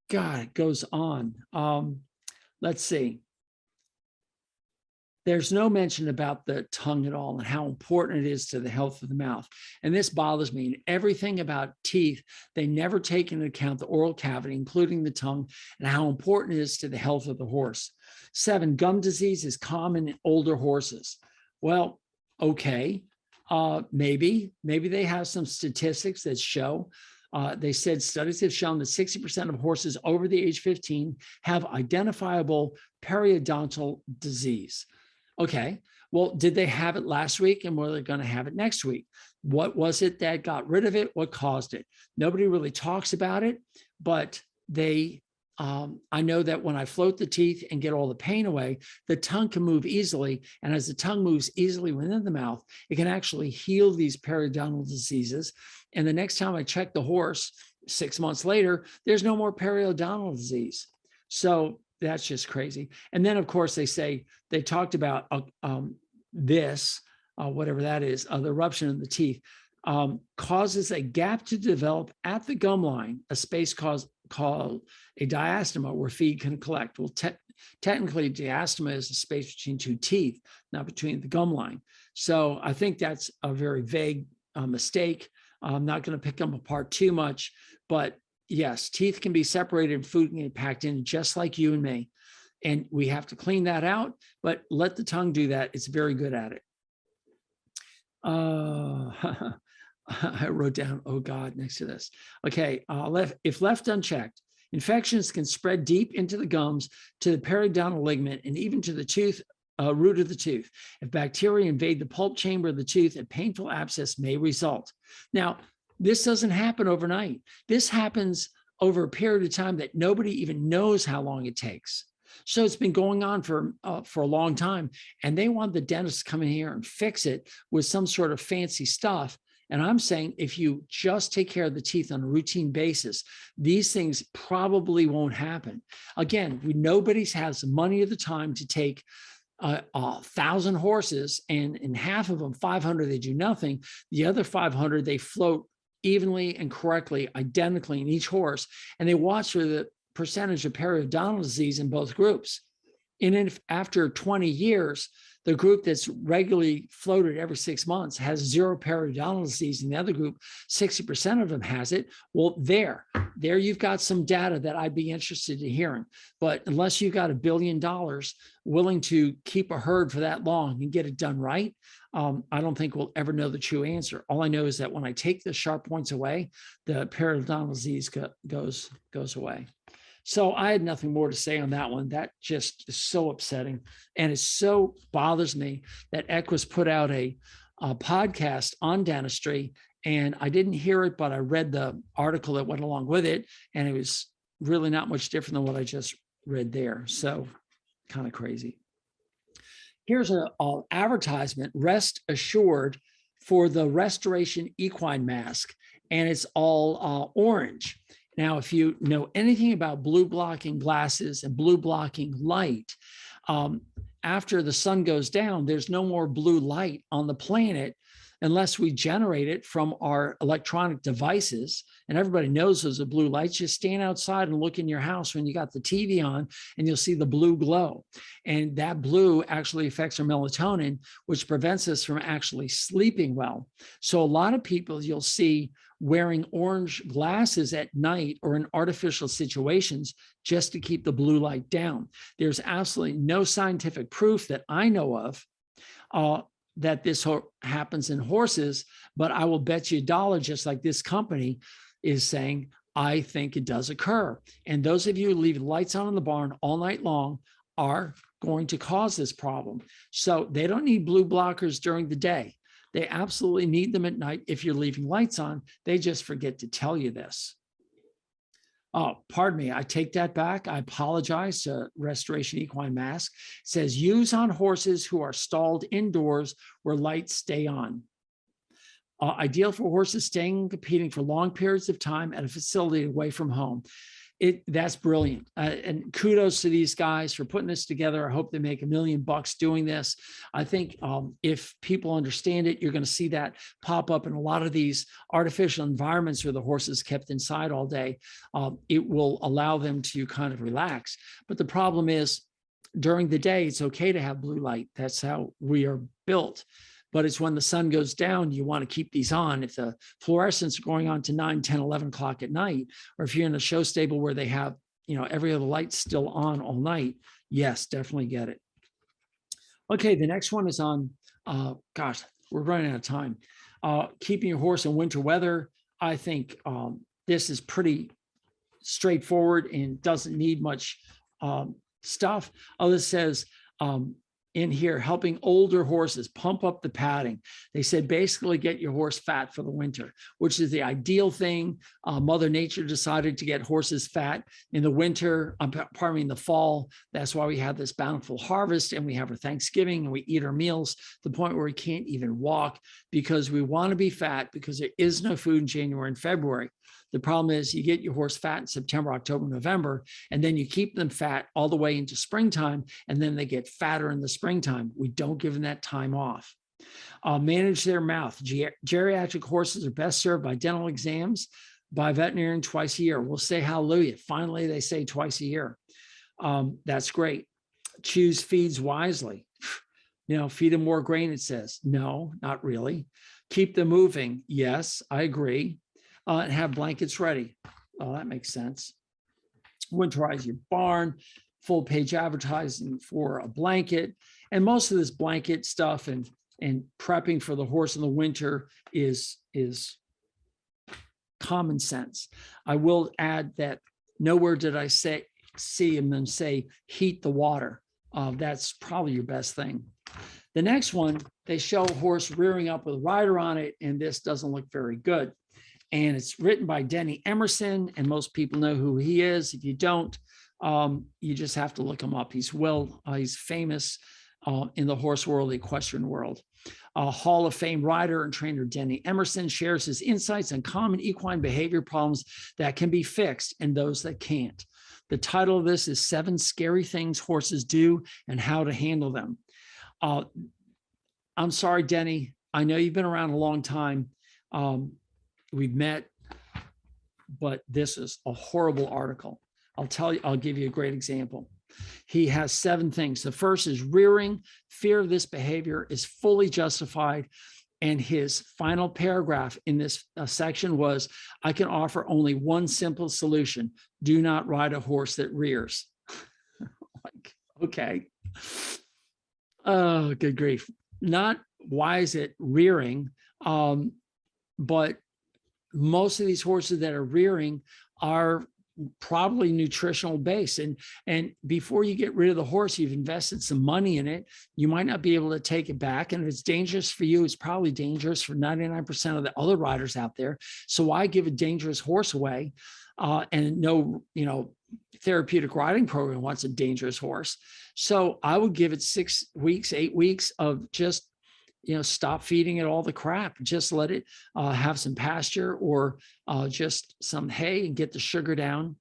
God, it goes on. Let's see. There's no mention about the tongue at all and how important it is to the health of the mouth. And this bothers me. In everything about teeth, they never take into account the oral cavity, including the tongue, and how important it is to the health of the horse. 7, gum disease is common in older horses. Well, okay, maybe they have some statistics that show. They said studies have shown that 60% of horses over the age 15 have identifiable periodontal disease. Okay, well, did they have it last week, and were they going to have it next week? What was it that got rid of it? What caused it? Nobody really talks about it, but I know that when I float the teeth and get all the pain away, the tongue can move easily. And as the tongue moves easily within the mouth, it can actually heal these periodontal diseases. And the next time I check the horse 6 months later, there's no more periodontal disease. So that's just crazy. And then, of course, they talked about whatever that is, the eruption of the teeth causes a gap to develop at the gum line, a space called a diastema where feed can collect. Well, technically, diastema is the space between two teeth, not between the gum line. So I think that's a very vague mistake. I'm not going to pick them apart too much, but yes, teeth can be separated and food can get packed in just like you and me. And we have to clean that out, but let the tongue do that. It's very good at it. I wrote down, oh God, next to this. Okay, if left unchecked, infections can spread deep into the gums, to the periodontal ligament, and even to the tooth, root of the tooth. If bacteria invade the pulp chamber of the tooth, a painful abscess may result. Now, this doesn't happen overnight. This happens over a period of time that nobody even knows how long it takes. So it's been going on for a long time, and they want the dentist to come in here and fix it with some sort of fancy stuff. And I'm saying if you just take care of the teeth on a routine basis, these things probably won't happen. Again, nobody has the money or the time to take 1,000 horses, and in half of them, 500, they do nothing. The other 500, they float evenly and correctly, identically in each horse, and they watch for the percentage of periodontal disease in both groups. And if after 20 years, the group that's regularly floated every 6 months has 0 periodontal disease, and the other group, 60% of them has it. Well, there you've got some data that I'd be interested in hearing. But unless you've got $1 billion willing to keep a herd for that long and get it done right, I don't think we'll ever know the true answer. All I know is that when I take the sharp points away, the periodontal disease goes away. So I had nothing more to say on that one. That just is so upsetting. And it so bothers me that Equus put out a podcast on dentistry, and I didn't hear it, but I read the article that went along with it, and it was really not much different than what I just read there. So kind of crazy. Here's an advertisement, rest assured, for the Restoration Equine mask, and it's all orange. Now, if you know anything about blue blocking glasses and blue blocking light, after the sun goes down, there's no more blue light on the planet unless we generate it from our electronic devices. And everybody knows those are blue lights. Just stand outside and look in your house when you got the TV on, and you'll see the blue glow. And that blue actually affects our melatonin, which prevents us from actually sleeping well. So a lot of people you'll see wearing orange glasses at night or in artificial situations just to keep the blue light down. There's absolutely no scientific proof that I know of that this happens in horses, but I will bet you $1, just like this company is saying, I think it does occur. And those of you who leave lights on in the barn all night long are going to cause this problem. So they don't need blue blockers during the day. They absolutely need them at night if you're leaving lights on. They just forget to tell you this. Oh, pardon me. I take that back. I apologize. Restoration Equine mask says use on horses who are stalled indoors where lights stay on. Ideal for horses staying and competing for long periods of time at a facility away from home. That's brilliant. And kudos to these guys for putting this together. I hope they make $1 million doing this. I think if people understand it, you're going to see that pop up in a lot of these artificial environments where the horse is kept inside all day. It will allow them to kind of relax. But the problem is during the day, it's okay to have blue light. That's how we are built. But it's when the sun goes down, you want to keep these on. If the fluorescents are going on to 9, 10, 11 o'clock at night, or if you're in a show stable where they have, every other light still on all night, yes, definitely get it. Okay, the next one is on, gosh, we're running out of time. Keeping your horse in winter weather. I think this is pretty straightforward and doesn't need much stuff. Oh, this says, in here, helping older horses pump up the padding. They said basically get your horse fat for the winter, which is the ideal thing. Mother Nature decided to get horses fat in the winter, in the fall. That's why we have this bountiful harvest, and we have our Thanksgiving, and we eat our meals to the point where we can't even walk because we want to be fat because there is no food in January and February. The problem is you get your horse fat in September, October, November, and then you keep them fat all the way into springtime, and then they get fatter in the springtime. We don't give them that time off. Manage their mouth. Geriatric horses are best served by dental exams by a veterinarian twice a year. We'll say hallelujah. Finally, they say twice a year. That's great. Choose feeds wisely. Feed them more grain, it says. No, not really. Keep them moving. Yes, I agree. And have blankets ready. Oh, that makes sense. Winterize your barn, full page advertising for a blanket. And most of this blanket stuff and prepping for the horse in the winter is common sense. I will add that nowhere did I see them say heat the water. That's probably your best thing. The next one, they show a horse rearing up with a rider on it, and this doesn't look very good. And it's written by Denny Emerson, and most people know who he is. If you don't, you just have to look him up. He's famous in the horse world, the equestrian world. Hall of Fame rider and trainer Denny Emerson shares his insights on common equine behavior problems that can be fixed and those that can't. The title of this is 7 Scary Things Horses Do and How to Handle Them. I'm sorry, Denny. I know you've been around a long time. We've met, but this is a horrible article. I'll give you a great example. He has 7 things. The first is rearing. Fear of this behavior is fully justified. And his final paragraph in this section was, I can offer only one simple solution. Do not ride a horse that rears. Like, okay. Oh, good grief. Not why is it rearing, but most of these horses that are rearing are probably nutritional based. And before you get rid of the horse, you've invested some money in it. You might not be able to take it back. And if it's dangerous for you, it's probably dangerous for 99% of the other riders out there. So why give a dangerous horse away? And no, therapeutic riding program wants a dangerous horse. So I would give it 6 weeks, 8 weeks of just, stop feeding it all the crap. Just let it have some pasture or just some hay and get the sugar down,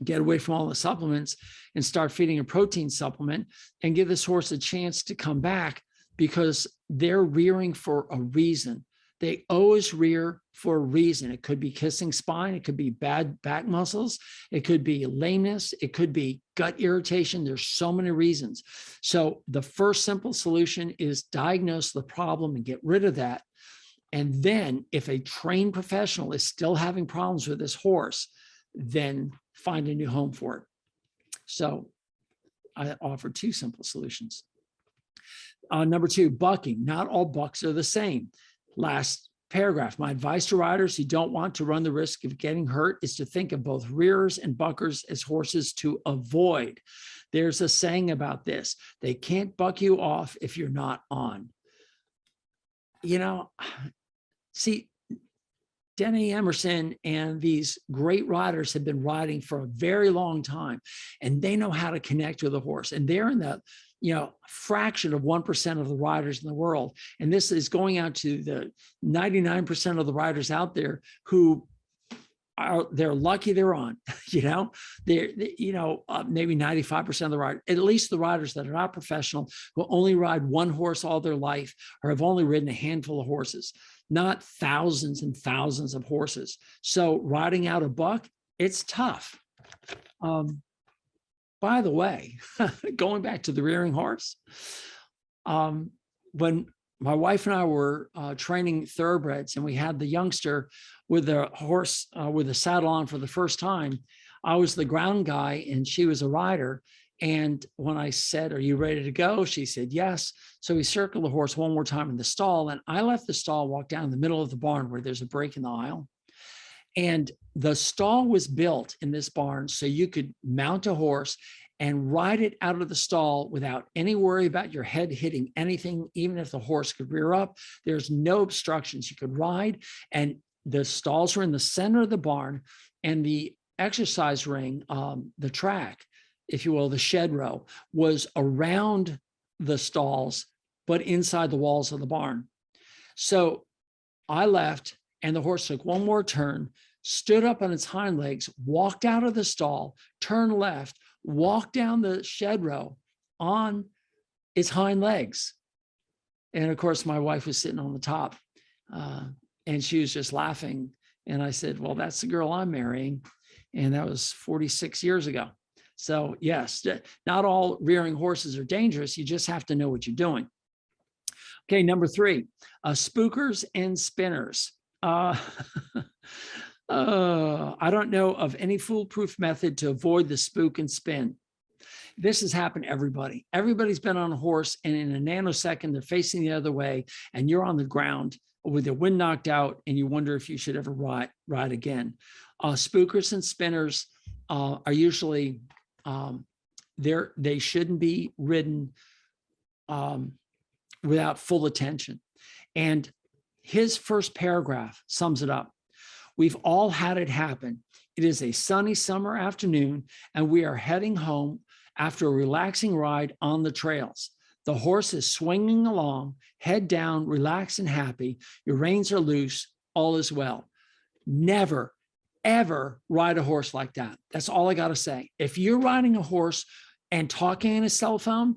get away from all the supplements and start feeding a protein supplement and give this horse a chance to come back, because they're rearing for a reason. They always rear for a reason. It could be kissing spine. It could be bad back muscles. It could be lameness. It could be gut irritation. There's so many reasons. So the first simple solution is diagnose the problem and get rid of that. And then if a trained professional is still having problems with this horse, then find a new home for it. So I offer 2 simple solutions. Number 2, bucking. Not all bucks are the same. Last paragraph, my advice to riders who don't want to run the risk of getting hurt is to think of both rearers and buckers as horses to avoid. There's a saying about this: they can't buck you off if you're not on. See, Denny Emerson and these great riders have been riding for a very long time, and they know how to connect with a horse, and they're in the fraction of 1% of the riders in the world. And this is going out to the 99% of the riders out there who they're lucky they're on, maybe 95% of the riders, at least the riders that are not professional, will only ride one horse all their life or have only ridden a handful of horses, not thousands and thousands of horses. So riding out a buck, it's tough. By the way, going back to the rearing horse, when my wife and I were training thoroughbreds and we had the youngster with the horse with the saddle on for the first time, I was the ground guy and she was a rider. And when I said, "Are you ready to go?" she said, "Yes." So we circled the horse one more time in the stall, and I left the stall, walked down the middle of the barn where there's a break in the aisle. And the stall was built in this barn so you could mount a horse and ride it out of the stall without any worry about your head hitting anything, even if the horse could rear up. There's no obstructions. You could ride, and the stalls were in the center of the barn, and the exercise ring, the track, if you will, the shed row, was around the stalls, but inside the walls of the barn. So I left, and the horse took one more turn, stood up on its hind legs, walked out of the stall, turned left, walked down the shed row on its hind legs. And of course, my wife was sitting on the top and she was just laughing. And I said, "Well, that's the girl I'm marrying." And that was 46 years ago. So yes, not all rearing horses are dangerous. You just have to know what you're doing. Okay, number 3, spookers and spinners. I don't know of any foolproof method to avoid the spook and spin. This has happened to everybody. Everybody's been on a horse, and in a nanosecond, they're facing the other way, and you're on the ground with the wind knocked out, and you wonder if you should ever ride again. Spookers and spinners are usually, they shouldn't be ridden without full attention. And his first paragraph sums it up. We've all had it happen. It is a sunny summer afternoon, and we are heading home after a relaxing ride on the trails. The horse is swinging along, head down, relaxed and happy. Your reins are loose, all is well. Never, ever ride a horse like that. That's all I got to say. If you're riding a horse and talking on a cell phone,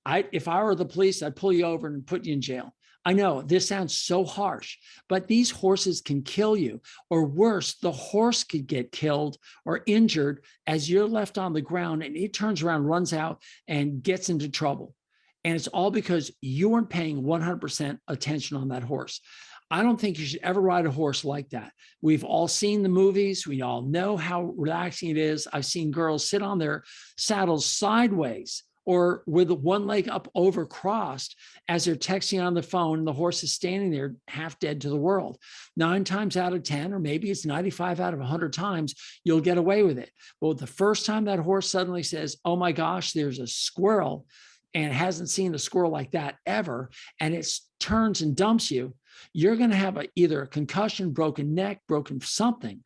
if I were the police, I'd pull you over and put you in jail. I know this sounds so harsh, but these horses can kill you, or worse, the horse could get killed or injured as you're left on the ground and it turns around, runs out and gets into trouble. And it's all because you weren't paying 100% attention on that horse. I don't think you should ever ride a horse like that. We've all seen the movies. We all know how relaxing it is. I've seen girls sit on their saddles sideways or with one leg up over crossed as they're texting on the phone, and the horse is standing there half dead to the world. 9 times out of 10, or maybe it's 95 out of 100 times, you'll get away with it. But the first time that horse suddenly says, oh my gosh, there's a squirrel, and hasn't seen a squirrel like that ever, and it turns and dumps you, you're going to have either a concussion, broken neck, broken something.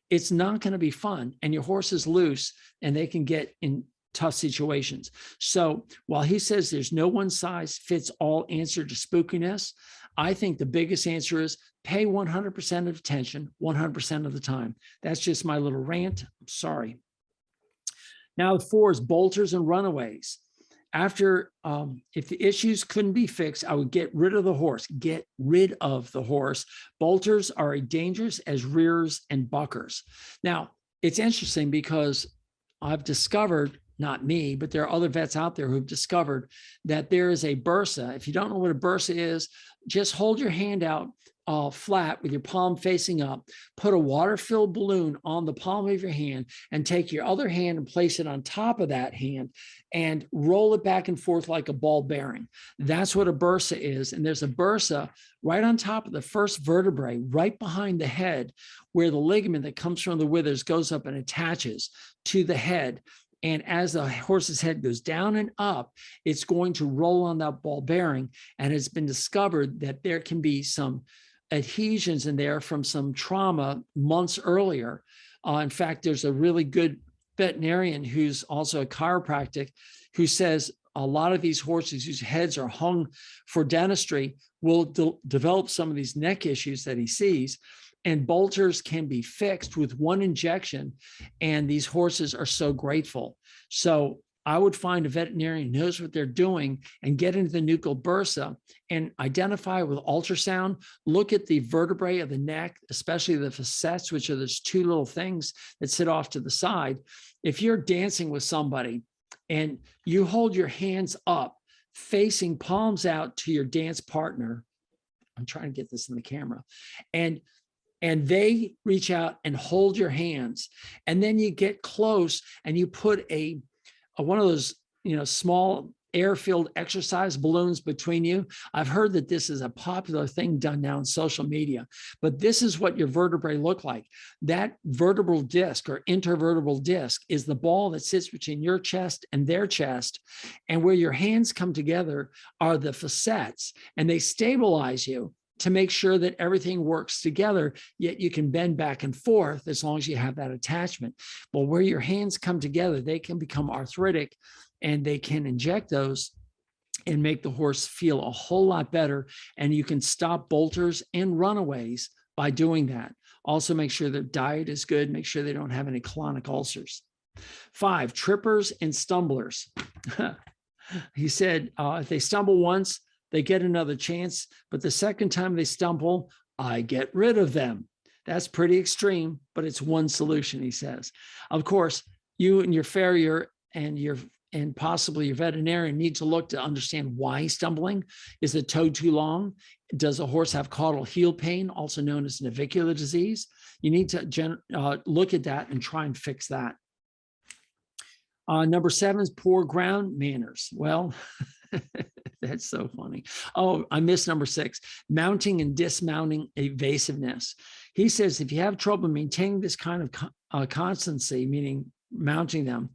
It's not going to be fun, and your horse is loose, and they can get in tough situations. So while he says there's no one size fits all answer to spookiness, I think the biggest answer is pay 100% of attention 100% of the time. That's just my little rant. I'm sorry. Now, 4 is bolters and runaways. After, if the issues couldn't be fixed, I would get rid of the horse. Get rid of the horse. Bolters are as dangerous as rears and buckers. Now, it's interesting because I've discovered, not me, but there are other vets out there who've discovered that there is a bursa. If you don't know what a bursa is, just hold your hand out flat with your palm facing up, put a water-filled balloon on the palm of your hand, and take your other hand and place it on top of that hand and roll it back and forth like a ball bearing. That's what a bursa is. And there's a bursa right on top of the first vertebrae, right behind the head, where the ligament that comes from the withers goes up and attaches to the head. And as the horse's head goes down and up, it's going to roll on that ball bearing. And it's been discovered that there can be some adhesions in there from some trauma months earlier. In fact, there's a really good veterinarian who's also a chiropractic who says a lot of these horses whose heads are hung for dentistry will develop some of these neck issues that he sees. And bolters can be fixed with one injection, and these horses are so grateful. So I would find a veterinarian who knows what they're doing and get into the nuchal bursa and identify with ultrasound, look at the vertebrae of the neck, especially the facets, which are those 2 little things that sit off to the side. If you're dancing with somebody and you hold your hands up, facing palms out to your dance partner, I'm trying to get this in the camera, and they reach out and hold your hands, and then you get close and you put one of those, small air-filled exercise balloons between you. I've heard that this is a popular thing done now on social media, but this is what your vertebrae look like. That vertebral disc or intervertebral disc is the ball that sits between your chest and their chest. And where your hands come together are the facets, and they stabilize you to make sure that everything works together, yet you can bend back and forth as long as you have that attachment. Well, where your hands come together, they can become arthritic, and they can inject those and make the horse feel a whole lot better. And you can stop bolters and runaways by doing that. Also, make sure their diet is good. Make sure they don't have any colonic ulcers. 5, trippers and stumblers. He said, if they stumble once, they get another chance, but the second time they stumble, I get rid of them. That's pretty extreme, but it's one solution, he says. Of course, you and your farrier and possibly your veterinarian need to look to understand why he's stumbling. Is the toe too long? Does a horse have caudal heel pain, also known as navicular disease? You need to look at that and try and fix that. Number 7 is poor ground manners. Well, that's so funny. Oh, I missed number 6, mounting and dismounting evasiveness. He says, if you have trouble maintaining this kind of constancy, meaning mounting them,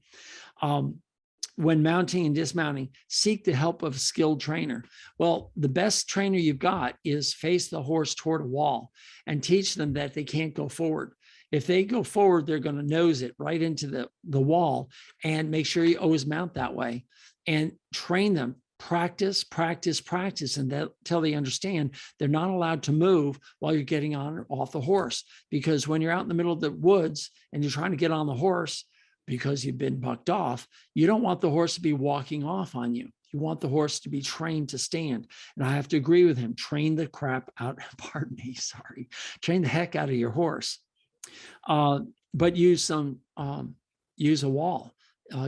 when mounting and dismounting, seek the help of a skilled trainer. Well, the best trainer you've got is face the horse toward a wall and teach them that they can't go forward. If they go forward, they're going to nose it right into the wall, and make sure you always mount that way. and train them. Practice, practice, practice, and until they understand they're not allowed to move while you're getting on or off the horse. Because when you're out in the middle of the woods and you're trying to get on the horse because you've been bucked off, you don't want the horse to be walking off on you. You want the horse to be trained to stand. And I have to agree with him. Train the crap out, pardon me, sorry. Train the heck out of your horse. But use a wall,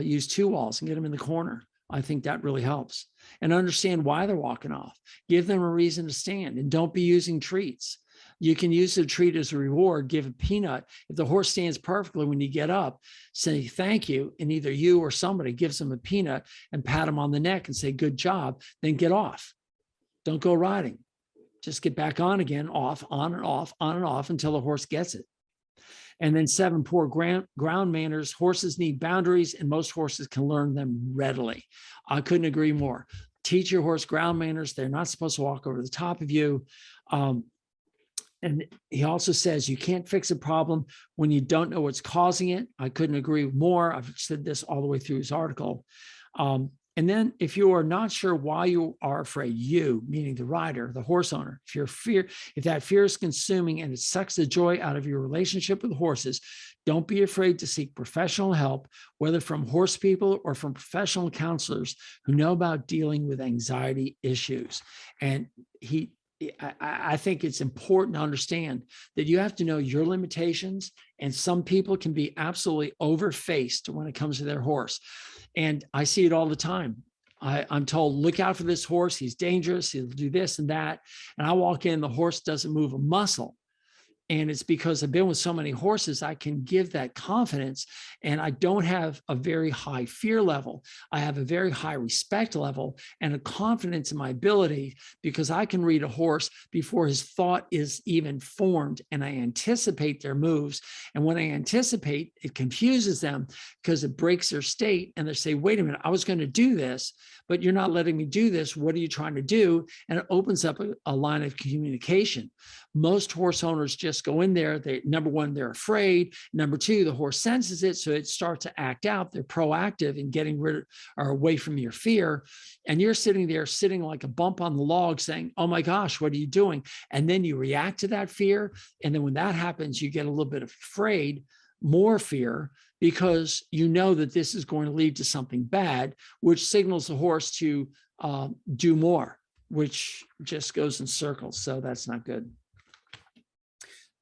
use 2 walls and get them in the corner. I think that really helps. And understand why they're walking off. Give them a reason to stand, and don't be using treats. You can use a treat as a reward, give a peanut. If the horse stands perfectly when you get up, say thank you, and either you or somebody gives them a peanut and pat them on the neck and say, good job, then get off. Don't go riding. Just get back on again, off, on and off, on and off until the horse gets it. And then 7, poor ground manners. Horses need boundaries, and most horses can learn them readily. I couldn't agree more. Teach your horse ground manners. They're not supposed to walk over the top of you. And he also says you can't fix a problem when you don't know what's causing it. I couldn't agree more. I've said this all the way through his article. And then if you are not sure why you are afraid, you, meaning the rider, the horse owner, if that fear is consuming and it sucks the joy out of your relationship with horses, don't be afraid to seek professional help, whether from horse people or from professional counselors who know about dealing with anxiety issues. And I think it's important to understand that you have to know your limitations, and some people can be absolutely overfaced when it comes to their horse. And I see it all the time. I'm told, look out for this horse. He's dangerous. He'll do this and that. And I walk in, the horse doesn't move a muscle. And it's because I've been with so many horses, I can give that confidence, and I don't have a very high fear level. I have a very high respect level and a confidence in my ability, because I can read a horse before his thought is even formed, and I anticipate their moves. And when I anticipate, it confuses them because it breaks their state, and they say, wait a minute, I was going to do this, but you're not letting me do this. What are you trying to do? And it opens up a line of communication. Most horse owners just go in there. Number one, they're afraid. Number two, the horse senses it, so it starts to act out. They're proactive in getting rid or away from your fear. And you're sitting there, sitting like a bump on the log saying, oh my gosh, what are you doing? And then you react to that fear. And then when that happens, you get a little bit afraid, more fear, because you know that this is going to lead to something bad, which signals the horse to do more, which just goes in circles. So that's not good.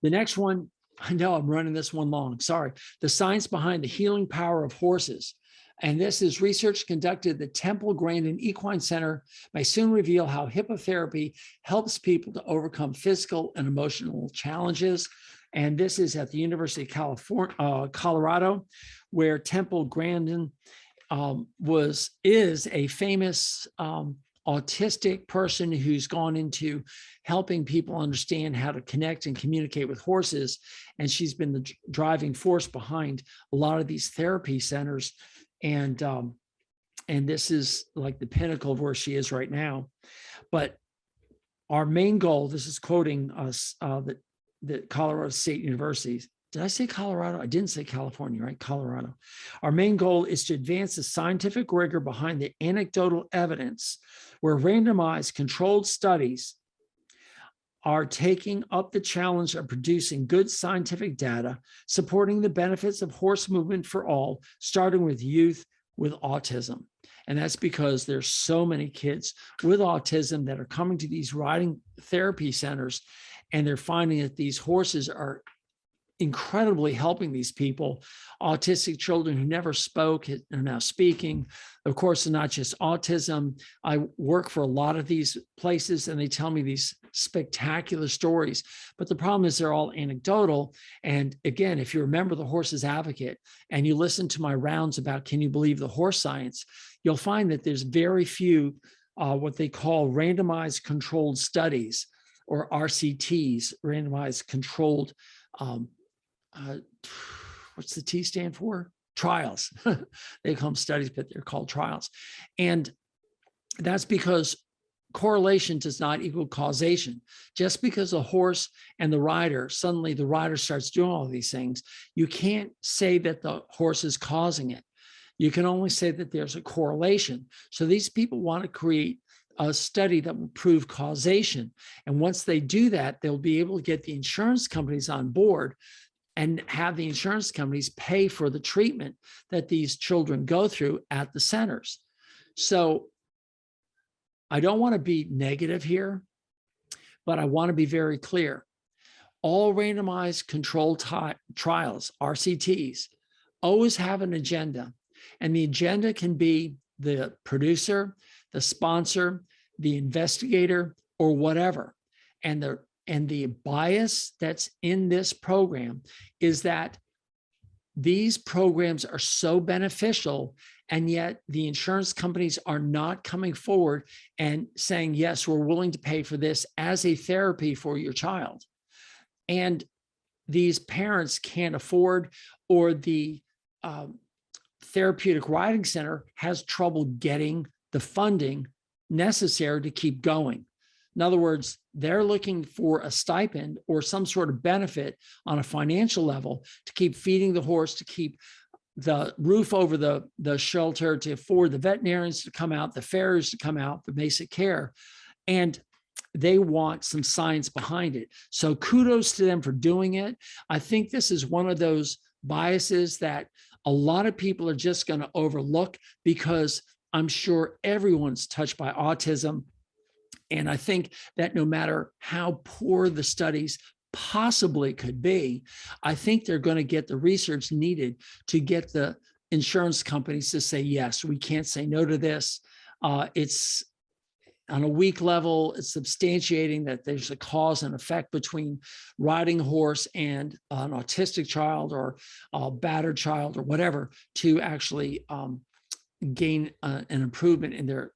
The next one, I know I'm running this one long, sorry. The science behind the healing power of horses. And this is research conducted at the Temple Grandin Equine Center may soon reveal how hippotherapy helps people to overcome physical and emotional challenges. And this is at the University of California, Colorado, where Temple Grandin is a famous autistic person who's gone into helping people understand how to connect and communicate with horses. And she's been the driving force behind a lot of these therapy centers. And this is like the pinnacle of where she is right now. But our main goal, this is quoting us, the Colorado State University. Did I say Colorado? I didn't say California, right? Colorado. Our main goal is to advance the scientific rigor behind the anecdotal evidence, where randomized controlled studies are taking up the challenge of producing good scientific data, supporting the benefits of horse movement for all, starting with youth with autism. And that's because there's so many kids with autism that are coming to these riding therapy centers, and they're finding that these horses are incredibly helping these people. Autistic children who never spoke are now speaking. Of course, it's not just autism. I work for a lot of these places, and they tell me these spectacular stories. But the problem is they're all anecdotal. And again, if you remember the Horse's Advocate and you listen to my rounds about can you believe the horse science, you'll find that there's very few what they call randomized controlled studies, or RCTs, randomized controlled what's the T stand for? Trials. They call them studies, but they're called trials. And that's because correlation does not equal causation. Just because a horse and the rider, suddenly the rider starts doing all of these things, you can't say that the horse is causing it. You can only say that there's a correlation. So these people want to create a study that will prove causation. And once they do that, they'll be able to get the insurance companies on board and have the insurance companies pay for the treatment that these children go through at the centers. So I don't want to be negative here, but I want to be very clear. All randomized controlled trials, RCTs, always have an agenda. And the agenda can be the producer, the sponsor, the investigator, or whatever. And the bias that's in this program is that these programs are so beneficial, and yet the insurance companies are not coming forward and saying, yes, we're willing to pay for this as a therapy for your child. And these parents can't afford, or the therapeutic riding center has trouble getting the funding necessary to keep going. In other words, they're looking for a stipend or some sort of benefit on a financial level to keep feeding the horse, to keep the roof over the shelter, to afford the veterinarians to come out, the farriers to come out, the basic care. And they want some science behind it. So kudos to them for doing it. I think this is one of those biases that a lot of people are just going to overlook, because I'm sure everyone's touched by autism. And I think that no matter how poor the studies possibly could be, I think they're going to get the research needed to get the insurance companies to say, yes, we can't say no to this. It's on a weak level, it's substantiating that there's a cause and effect between riding a horse and an autistic child or a battered child or whatever, to actually gain an improvement in their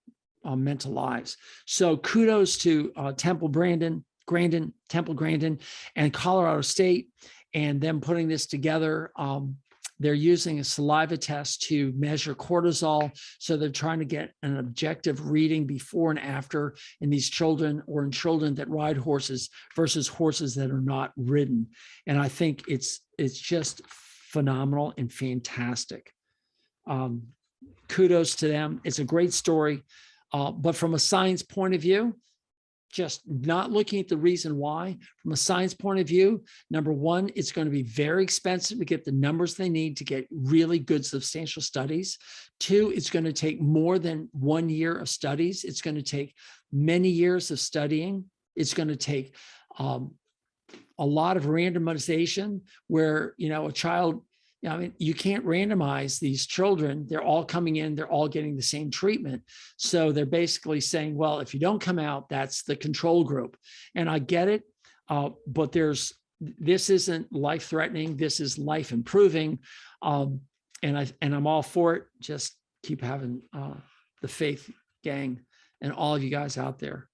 mental lives. So kudos to Temple Grandin, and Colorado State, and them putting this together. They're using a saliva test to measure cortisol. So they're trying to get an objective reading before and after in these children, or in children that ride horses versus horses that are not ridden. And I think it's just phenomenal and fantastic. Kudos to them. It's a great story. But from a science point of view, just not looking at the reason why, from a science point of view, number one, it's going to be very expensive to get the numbers they need to get really good, substantial studies. Two, it's going to take more than 1 year of studies. It's going to take many years of studying. It's going to take a lot of randomization where, a child, I mean, you can't randomize these children. They're all coming in, they're all getting the same treatment. So they're basically saying, well, if you don't come out, that's the control group. And I get it, but this isn't life-threatening. This is life-improving. And I'm all for it. Just keep having the faith, gang, and all of you guys out there.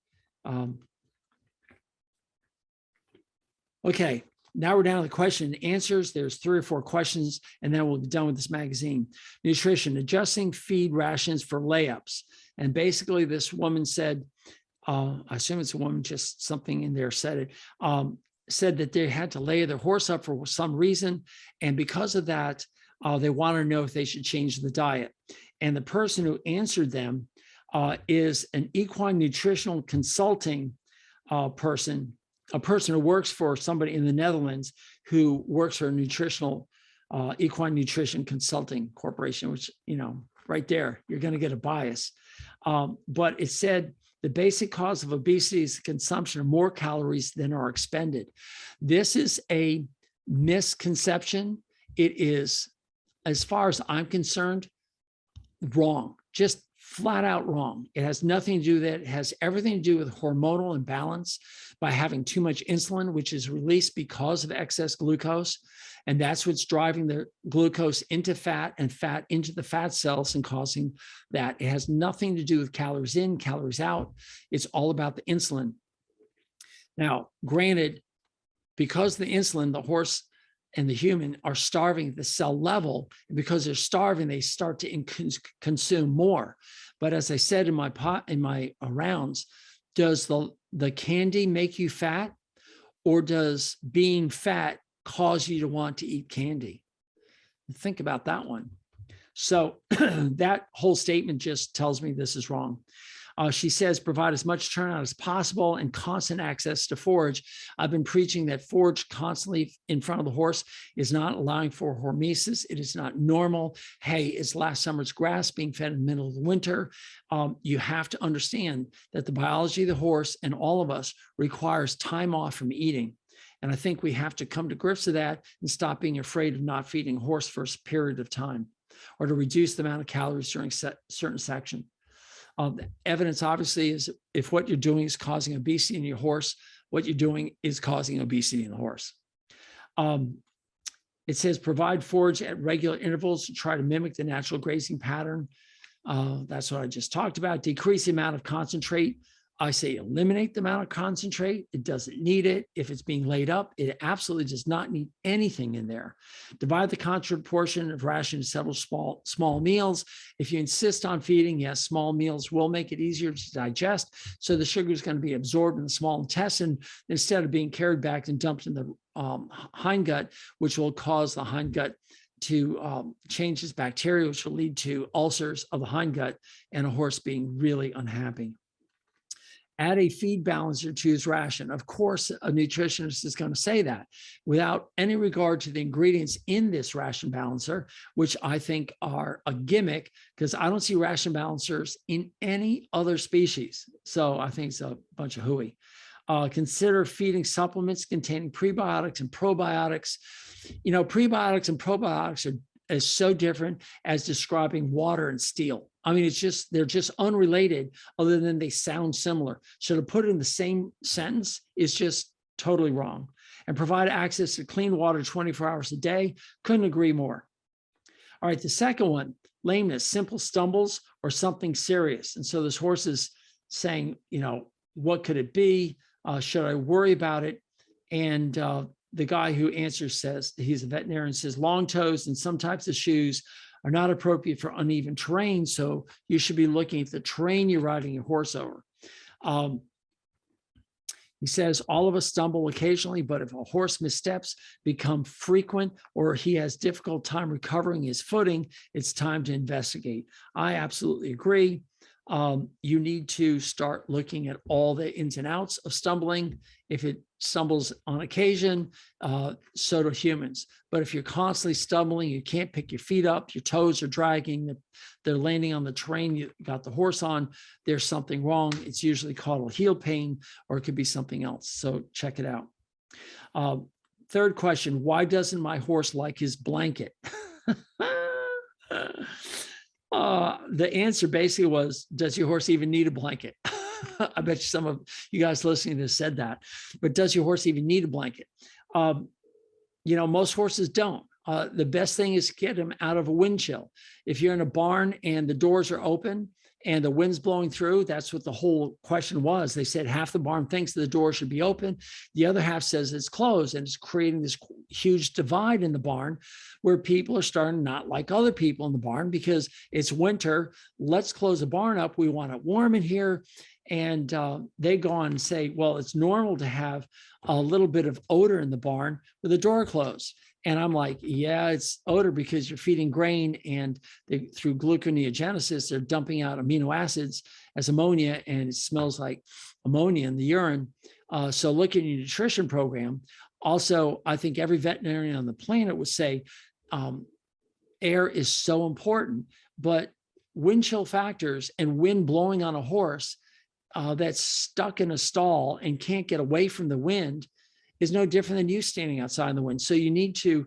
Okay. Now we're down to the question and answers. There's 3 or 4 questions, and then we'll be done with this magazine. Nutrition, adjusting feed rations for layups. And basically this woman said, I assume it's a woman, just something in there said it, said that they had to lay their horse up for some reason. And because of that, they want to know if they should change the diet. And the person who answered them is an equine nutritional consulting person, a person who works for somebody in the Netherlands who works for a nutritional equine nutrition consulting corporation, which, right there, you're going to get a bias. But it said the basic cause of obesity is the consumption of more calories than are expended. This is a misconception. It is, as far as I'm concerned, wrong, just flat out wrong. It has nothing to do with that. It has everything to do with hormonal imbalance by having too much insulin, which is released because of excess glucose. And that's what's driving the glucose into fat and fat into the fat cells and causing that. It has nothing to do with calories in, calories out. It's all about the insulin. Now, granted, because the insulin, the horse and the human are starving at the cell level, and because they're starving, they start to consume more. But as I said in my rounds, does the candy make you fat, or does being fat cause you to want to eat candy? Think about that one. So that whole statement just tells me this is wrong. She says, provide as much turnout as possible and constant access to forage. I've been preaching that forage constantly in front of the horse is not allowing for hormesis. It is not normal. Hey, it's last summer's grass being fed in the middle of the winter. You have to understand that the biology of the horse and all of us requires time off from eating. And I think we have to come to grips with that and stop being afraid of not feeding a horse for a period of time, or to reduce the amount of calories during certain section. The evidence obviously is if what you're doing is causing obesity in your horse, what you're doing is causing obesity in the horse. It says provide forage at regular intervals to try to mimic the natural grazing pattern. That's what I just talked about. Decrease the amount of concentrate. I say eliminate the amount of concentrate. It doesn't need it. If it's being laid up, it absolutely does not need anything in there. Divide the concentrate portion of ration into several small meals. If you insist on feeding, yes, small meals will make it easier to digest. So the sugar is going to be absorbed in the small intestine instead of being carried back and dumped in the hindgut, which will cause the hindgut to change its bacteria, which will lead to ulcers of the hindgut and a horse being really unhappy. Add a feed balancer to his ration. Of course, a nutritionist is going to say that without any regard to the ingredients in this ration balancer, which I think are a gimmick because I don't see ration balancers in any other species. So I think it's a bunch of hooey. Consider feeding supplements containing prebiotics and probiotics. You know, prebiotics and probiotics are so different as describing water and steel. I mean, they're just unrelated other than they sound similar. So to put it in the same sentence is just totally wrong. And provide access to clean water 24 hours a day. Couldn't agree more. All right, the second one, lameness, simple stumbles or something serious. And so this horse is saying, you know, what could it be? Should I worry about it? And the guy who answers says, he's a veterinarian, says long toes and some types of shoes are not appropriate for uneven terrain. So you should be looking at the terrain you're riding your horse over. He says, all of us stumble occasionally, but if a horse missteps become frequent or he has difficult time recovering his footing, it's time to investigate. I absolutely agree. You need to start looking at all the ins and outs of stumbling. If it stumbles on occasion, so do humans. But if you're constantly stumbling, you can't pick your feet up, your toes are dragging, they're landing on the terrain you got the horse on, there's something wrong. It's usually caudal heel pain, or it could be something else. So check it out. Third question, why doesn't my horse like his blanket? The answer basically was, does your horse even need a blanket? I bet you some of you guys listening to this said that, but does your horse even need a blanket? You know, most horses don't. The best thing is to get them out of a wind chill. If you're in a barn and the doors are open and the wind's blowing through, that's what the whole question was. They said half the barn thinks the door should be open. The other half says it's closed, and it's creating this huge divide in the barn where people are starting to not like other people in the barn because it's winter. Let's close the barn up. We want it warm in here. And they go on and say, well, it's normal to have a little bit of odor in the barn with the door closed. And I'm like, yeah, it's odor because you're feeding grain, and through gluconeogenesis, they're dumping out amino acids as ammonia, and it smells like ammonia in the urine. So look at your nutrition program. Also, I think every veterinarian on the planet would say air is so important, but wind chill factors and wind blowing on a horse that's stuck in a stall and can't get away from the wind is no different than you standing outside in the wind. So you need to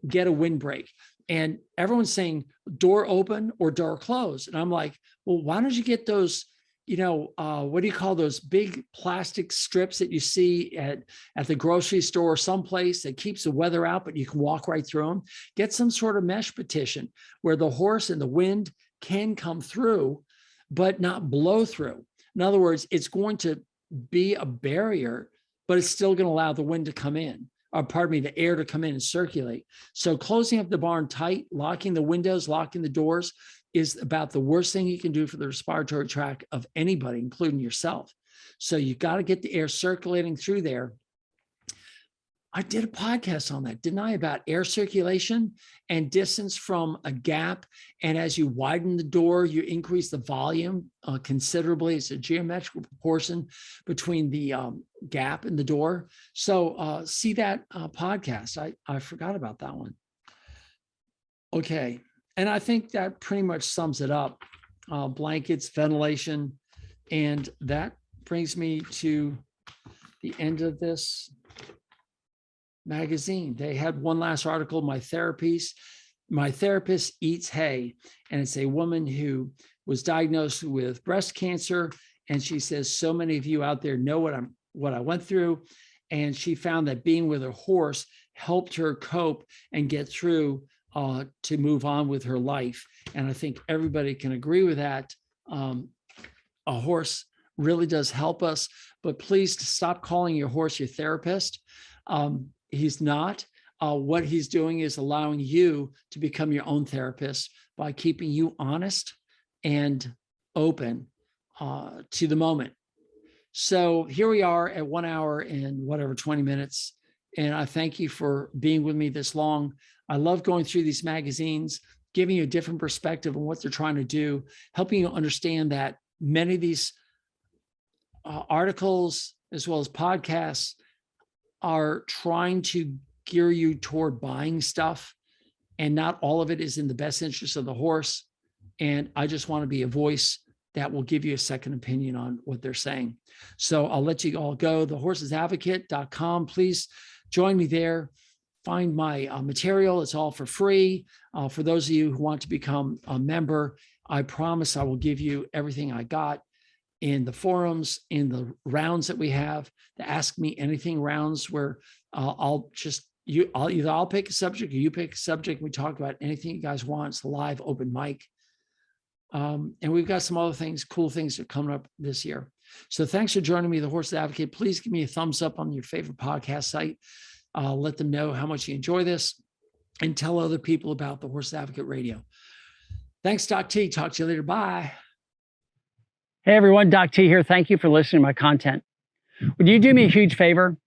get a windbreak. And everyone's saying door open or door closed. And I'm like, well, why don't you get those, you know, what do you call those big plastic strips that you see at the grocery store or someplace that keeps the weather out, but you can walk right through them? Get some sort of mesh partition where the horse and the wind can come through, but not blow through. In other words, it's going to be a barrier, but it's still going to allow the wind to come in, or pardon me, the air to come in and circulate. So closing up the barn tight, locking the windows, locking the doors is about the worst thing you can do for the respiratory tract of anybody, including yourself. So you got to get the air circulating through there. I did a podcast on that, didn't I? About air circulation and distance from a gap. And as you widen the door, you increase the volume considerably. It's a geometrical proportion between the gap and the door. So see that podcast. I forgot about that one. Okay. And I think that pretty much sums it up. Blankets, ventilation, and that brings me to the end of this magazine. They had one last article, my therapist eats hay. And it's a woman who was diagnosed with breast cancer. And she says, so many of you out there know what I went through. And she found that being with a horse helped her cope and get through to move on with her life. And I think everybody can agree with that. A horse really does help us, but please stop calling your horse your therapist. He's not. What he's doing is allowing you to become your own therapist by keeping you honest and open to the moment. So here we are at 1 hour and 20 minutes. And I thank you for being with me this long. I love going through these magazines, giving you a different perspective on what they're trying to do, helping you understand that many of these articles, as well as podcasts, are trying to gear you toward buying stuff, and not all of it is in the best interest of the horse. And I just want to be a voice that will give you a second opinion on what they're saying. So I'll let you all go. thehorsesadvocate.com. Please join me there. Find my material. It's all for free. For those of you who want to become a member, I promise I will give you everything I got in the forums, in the rounds that we have, the Ask Me Anything rounds, where I'll pick a subject or you pick a subject. We talk about anything you guys want. It's a live open mic. And we've got some other things, cool things that are coming up this year. So thanks for joining me, The Horse Advocate. Please give me a thumbs up on your favorite podcast site. Let them know how much you enjoy this, and tell other people about the Horse Advocate Radio. Thanks, Doc T. Talk to you later. Bye. Hey everyone, Doc T here. Thank you for listening to my content. Would you do me a huge favor?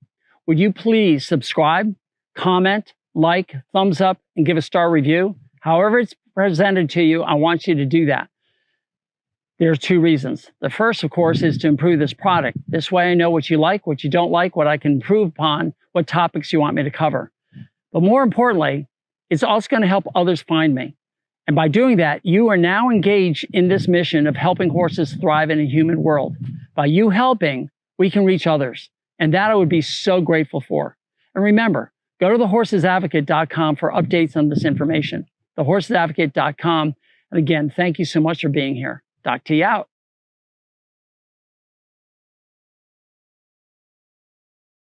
Would you please subscribe, comment, like, thumbs up, and give a star review? However it's presented to you, I want you to do that. There are two reasons. The first, of course, is to improve this product. This way I know what you like, what you don't like, what I can improve upon, what topics you want me to cover. But more importantly, it's also going to help others find me. And by doing that, you are now engaged in this mission of helping horses thrive in a human world. By you helping, we can reach others. And that I would be so grateful for. And remember, go to thehorsesadvocate.com for updates on this information. Thehorsesadvocate.com. And again, thank you so much for being here. Doc T out.